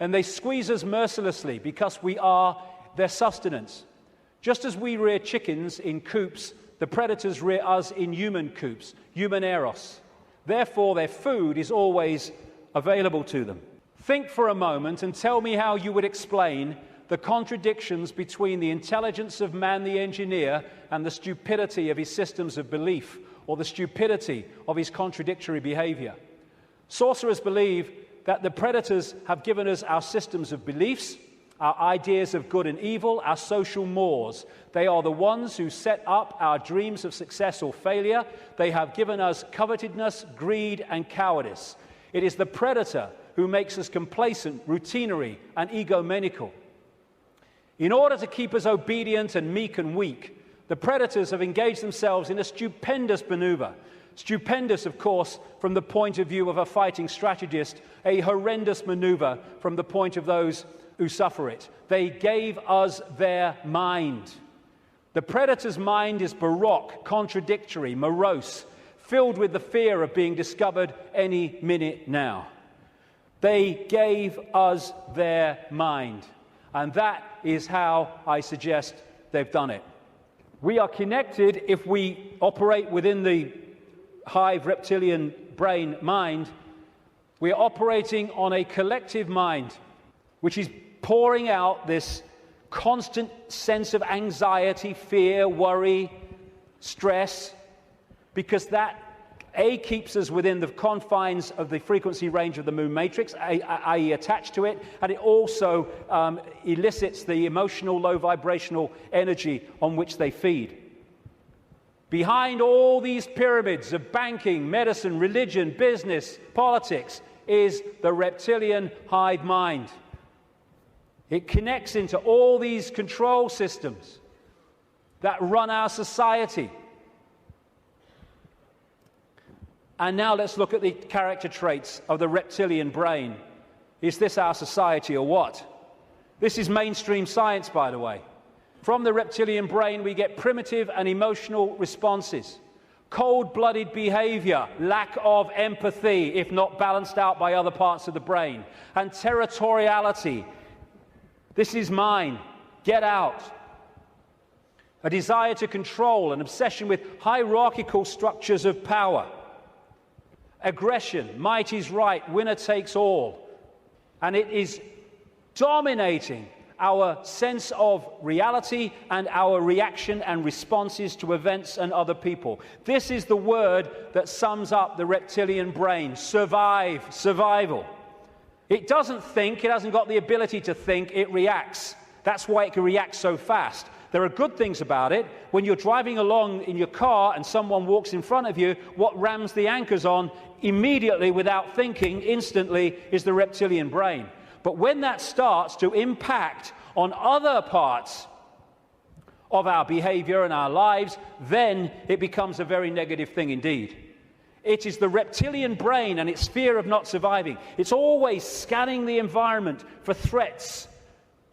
and they squeeze us mercilessly because we are their sustenance. Just as we rear chickens in coops, the predators rear us in human coops, human eros. Therefore, their food is always available to them. Think for a moment and tell me how you would explain the contradictions between the intelligence of man the engineer and the stupidity of his systems of belief, or the stupidity of his contradictory behavior. Sorcerers believe that the predators have given us our systems of beliefs, our ideas of good and evil, our social mores. They are the ones who set up our dreams of success or failure. They have given us covetousness, greed, and cowardice. It is the predator who makes us complacent, routinary, and egomaniacal. In order to keep us obedient and meek and weak, the predators have engaged themselves in a stupendous maneuver. Stupendous, of course, from the point of view of a fighting strategist, a horrendous maneuver from the point of those who suffer it. They gave us their mind. The predator's mind is baroque, contradictory, morose, filled with the fear of being discovered any minute now. They gave us their mind. And that is how I suggest they've done it. We are connected if we operate within the hive reptilian brain mind. We are operating on a collective mind, which is pouring out this constant sense of anxiety, fear, worry, stress, because that keeps us within the confines of the frequency range of the moon matrix, i.e. attached to it, and it also elicits the emotional, low vibrational energy on which they feed. Behind all these pyramids of banking, medicine, religion, business, politics is the reptilian hive mind. It connects into all these control systems that run our society. And now let's look at the character traits of the reptilian brain. Is this our society or what? This is mainstream science, by the way. From the reptilian brain, we get primitive and emotional responses, cold-blooded behavior, lack of empathy, if not balanced out by other parts of the brain, and territoriality. This is mine. Get out. A desire to control, an obsession with hierarchical structures of power. Aggression, might is right, winner takes all. And it is dominating our sense of reality and our reaction and responses to events and other people. This is the word that sums up the reptilian brain: survival. It doesn't think, it hasn't got the ability to think, it reacts. That's why it can react so fast. There are good things about it. When you're driving along in your car and someone walks in front of you, what rams the anchors on immediately, without thinking, instantly, is the reptilian brain. But when that starts to impact on other parts of our behavior and our lives, then it becomes a very negative thing indeed. It is the reptilian brain and its fear of not surviving. It's always scanning the environment for threats.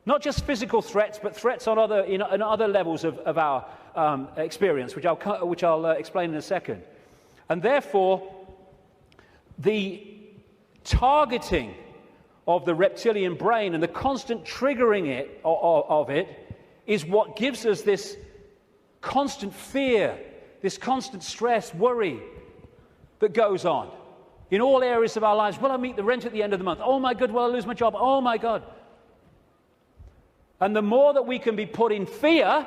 Not just physical threats, but threats on other levels of our experience, which I'll explain in a second. And therefore, the targeting of the reptilian brain and the constant triggering of it is what gives us this constant fear, this constant stress, worry that goes on in all areas of our lives. Will I meet the rent at the end of the month? Oh my God, will I lose my job? Oh my God. And the more that we can be put in fear,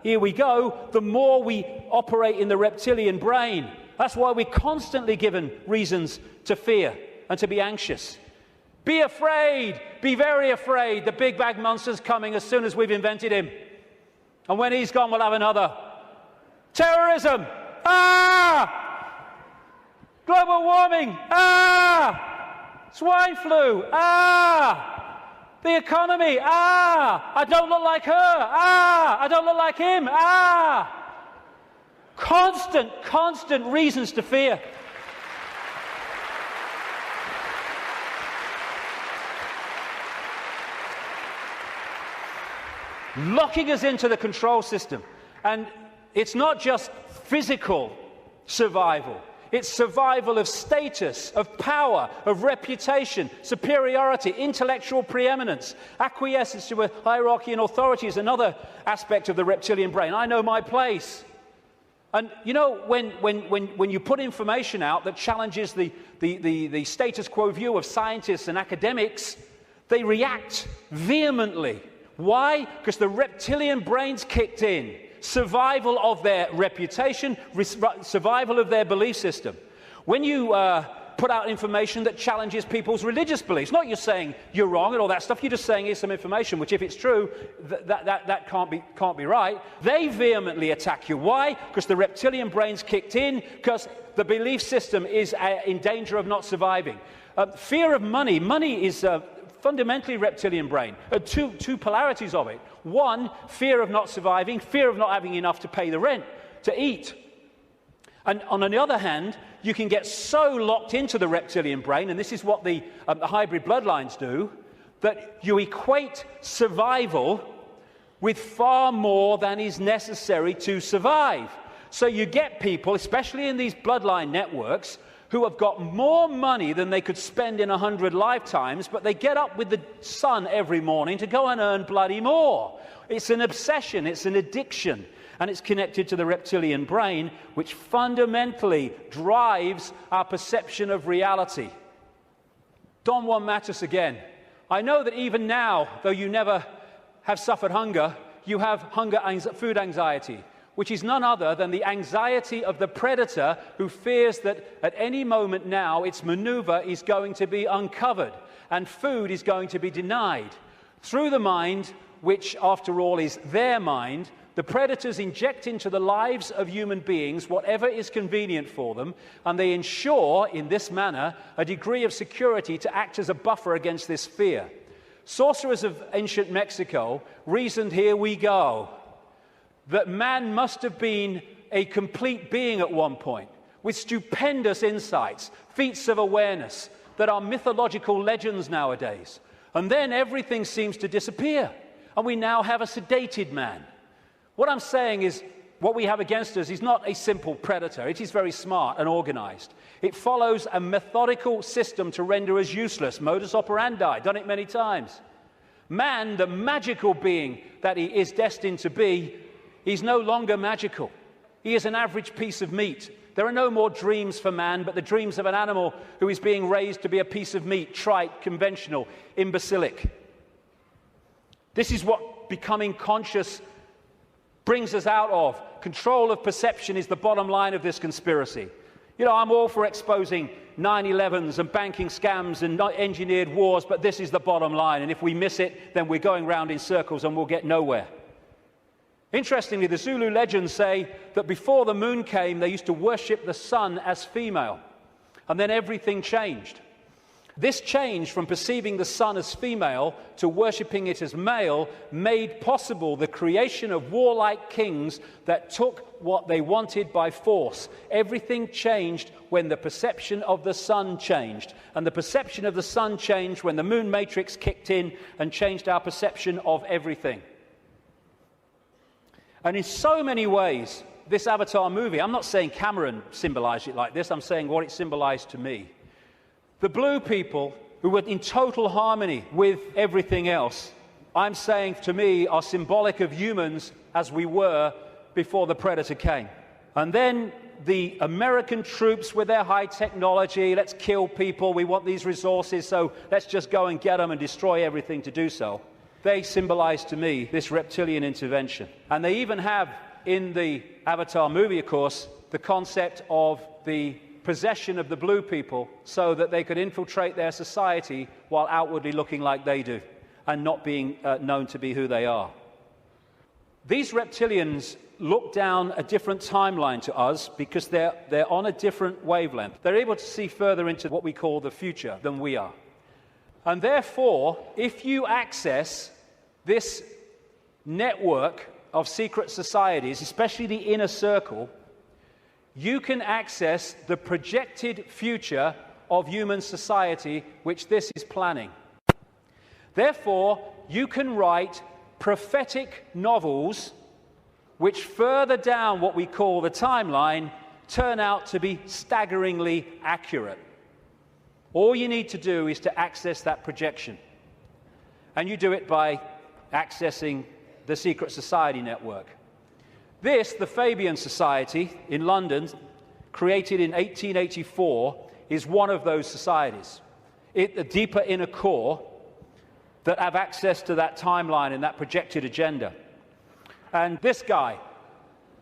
here we go, the more we operate in the reptilian brain. That's why we're constantly given reasons to fear and to be anxious. Be afraid, be very afraid. The big bad monster's coming as soon as we've invented him. And when he's gone, we'll have another. Terrorism, global warming, swine flu, the economy, I don't look like her, I don't look like him, Constant reasons to fear. Locking us into the control system. And it's not just physical survival. It's survival of status, of power, of reputation, superiority, intellectual preeminence. Acquiescence to a hierarchy and authority is another aspect of the reptilian brain. I know my place. And you know, when you put information out that challenges the status quo view of scientists and academics, they react vehemently. Why? Because the reptilian brain's kicked in. Survival of their reputation, survival of their belief system. When you put out information that challenges people's religious beliefs, not you're saying you're wrong and all that stuff, you're just saying here's some information, which if it's true, that can't be right. They vehemently attack you. Why? Because the reptilian brain's kicked in, because the belief system is in danger of not surviving. Fear of money. Money is fundamentally reptilian brain. Two polarities of it. One, fear of not surviving, fear of not having enough to pay the rent, to eat. And on the other hand, you can get so locked into the reptilian brain, and this is what the hybrid bloodlines do, that you equate survival with far more than is necessary to survive. So you get people, especially in these bloodline networks, who have got more money than they could spend in 100 lifetimes, but they get up with the sun every morning to go and earn bloody more. It's an obsession, it's an addiction, and it's connected to the reptilian brain, which fundamentally drives our perception of reality. Don Juan Matus again. I know that even now, though you never have suffered hunger, you have food anxiety, which is none other than the anxiety of the predator who fears that at any moment now its maneuver is going to be uncovered and food is going to be denied. Through the mind, which after all is their mind, the predators inject into the lives of human beings whatever is convenient for them, and they ensure in this manner a degree of security to act as a buffer against this fear. Sorcerers of ancient Mexico reasoned, here we go, that man must have been a complete being at one point, with stupendous insights, feats of awareness that are mythological legends nowadays. And then everything seems to disappear, and we now have a sedated man. What I'm saying is, what we have against us is not a simple predator. It is very smart and organized. It follows a methodical system to render us useless. Modus operandi, done it many times. Man, the magical being that he is destined to be, he's no longer magical. He is an average piece of meat. There are no more dreams for man, but the dreams of an animal who is being raised to be a piece of meat, trite, conventional, imbecilic. This is what becoming conscious brings us out of. Control of perception is the bottom line of this conspiracy. You know, I'm all for exposing 9/11s and banking scams and engineered wars, but this is the bottom line, and if we miss it, then we're going round in circles and we'll get nowhere. Interestingly, the Zulu legends say that before the moon came, they used to worship the sun as female, and then everything changed. This change from perceiving the sun as female to worshipping it as male made possible the creation of warlike kings that took what they wanted by force. Everything changed when the perception of the sun changed. And the perception of the sun changed when the moon matrix kicked in and changed our perception of everything. And in so many ways, this Avatar movie, I'm not saying Cameron symbolized it like this, I'm saying what it symbolized to me. The blue people, who were in total harmony with everything else, I'm saying to me, are symbolic of humans as we were before the predator came. And then the American troops with their high technology, let's kill people, we want these resources, so let's just go and get them and destroy everything to do so. They symbolize to me this reptilian intervention. And they even have, in the Avatar movie, of course, the concept of the possession of the blue people so that they could infiltrate their society while outwardly looking like they do and not being known to be who they are. These reptilians look down a different timeline to us because they're on a different wavelength. They're able to see further into what we call the future than we are. And therefore, if you access this network of secret societies, especially the inner circle, you can access the projected future of human society which this is planning. Therefore, you can write prophetic novels which further down what we call the timeline turn out to be staggeringly accurate. All you need to do is to access that projection. And you do it by accessing the secret society network. This, the Fabian Society in London, created in 1884, is one of those societies. The deeper inner core that have access to that timeline and that projected agenda. And this guy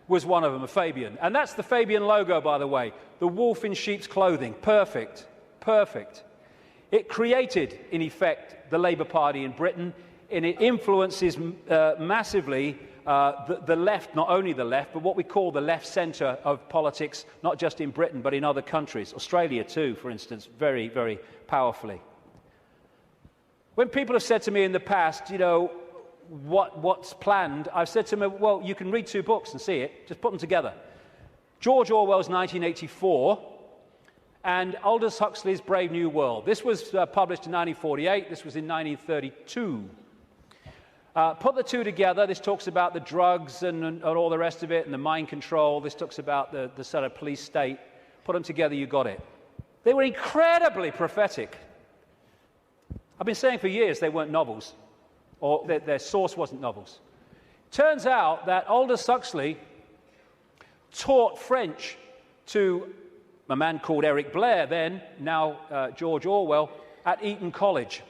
was one of them, a Fabian. And that's the Fabian logo, by the way. The wolf in sheep's clothing. Perfect. Perfect. It created, in effect, the Labour Party in Britain, and it influences massively the left, not only the left, but what we call the left centre of politics, not just in Britain, but in other countries. Australia too, for instance, very, very powerfully. When people have said to me in the past, you know, what's planned, I've said to them, well, you can read two books and see it, just put them together. George Orwell's 1984 and Aldous Huxley's Brave New World. This was published in 1948, this was in 1932. Put the two together. This talks about the drugs and all the rest of it and the mind control. This talks about the sort of police state. Put them together, you got it. They were incredibly prophetic. I've been saying for years they weren't novels, or their source wasn't novels. Turns out that Aldous Huxley taught French to a man called Eric Blair then, now George Orwell, at Eton College,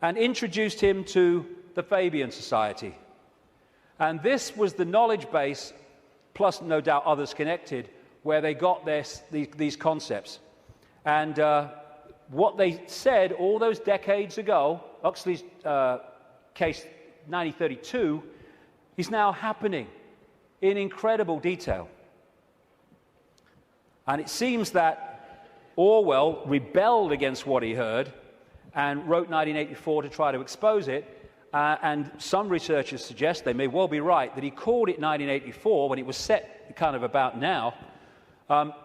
and introduced him to the Fabian Society. And this was the knowledge base, plus no doubt others connected, where they got these concepts. And what they said all those decades ago, Huxley's case 1932, is now happening in incredible detail. And it seems that Orwell rebelled against what he heard and wrote 1984 to try to expose it. And some researchers suggest, they may well be right, that he called it 1984 when it was set kind of about now,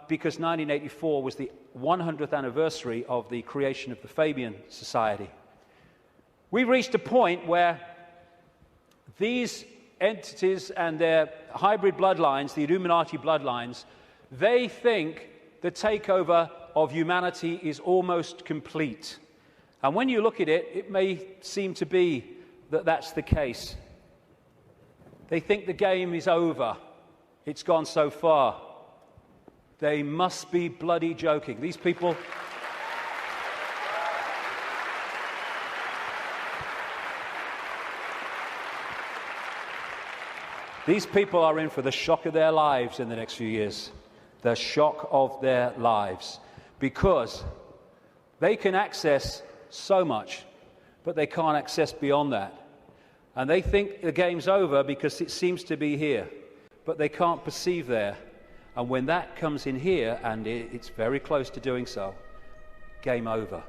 because 1984 was the 100th anniversary of the creation of the Fabian Society. We've reached a point where these entities and their hybrid bloodlines, the Illuminati bloodlines, they think the takeover of humanity is almost complete. And when you look at it, it may seem to be that that's the case. They think the game is over. It's gone so far. They must be bloody joking. These people... These people are in for the shock of their lives in the next few years. The shock of their lives. Because they can access so much, but they can't access beyond that. And they think the game's over because it seems to be here, but they can't perceive there. And when that comes in here, and it's very close to doing so, game over.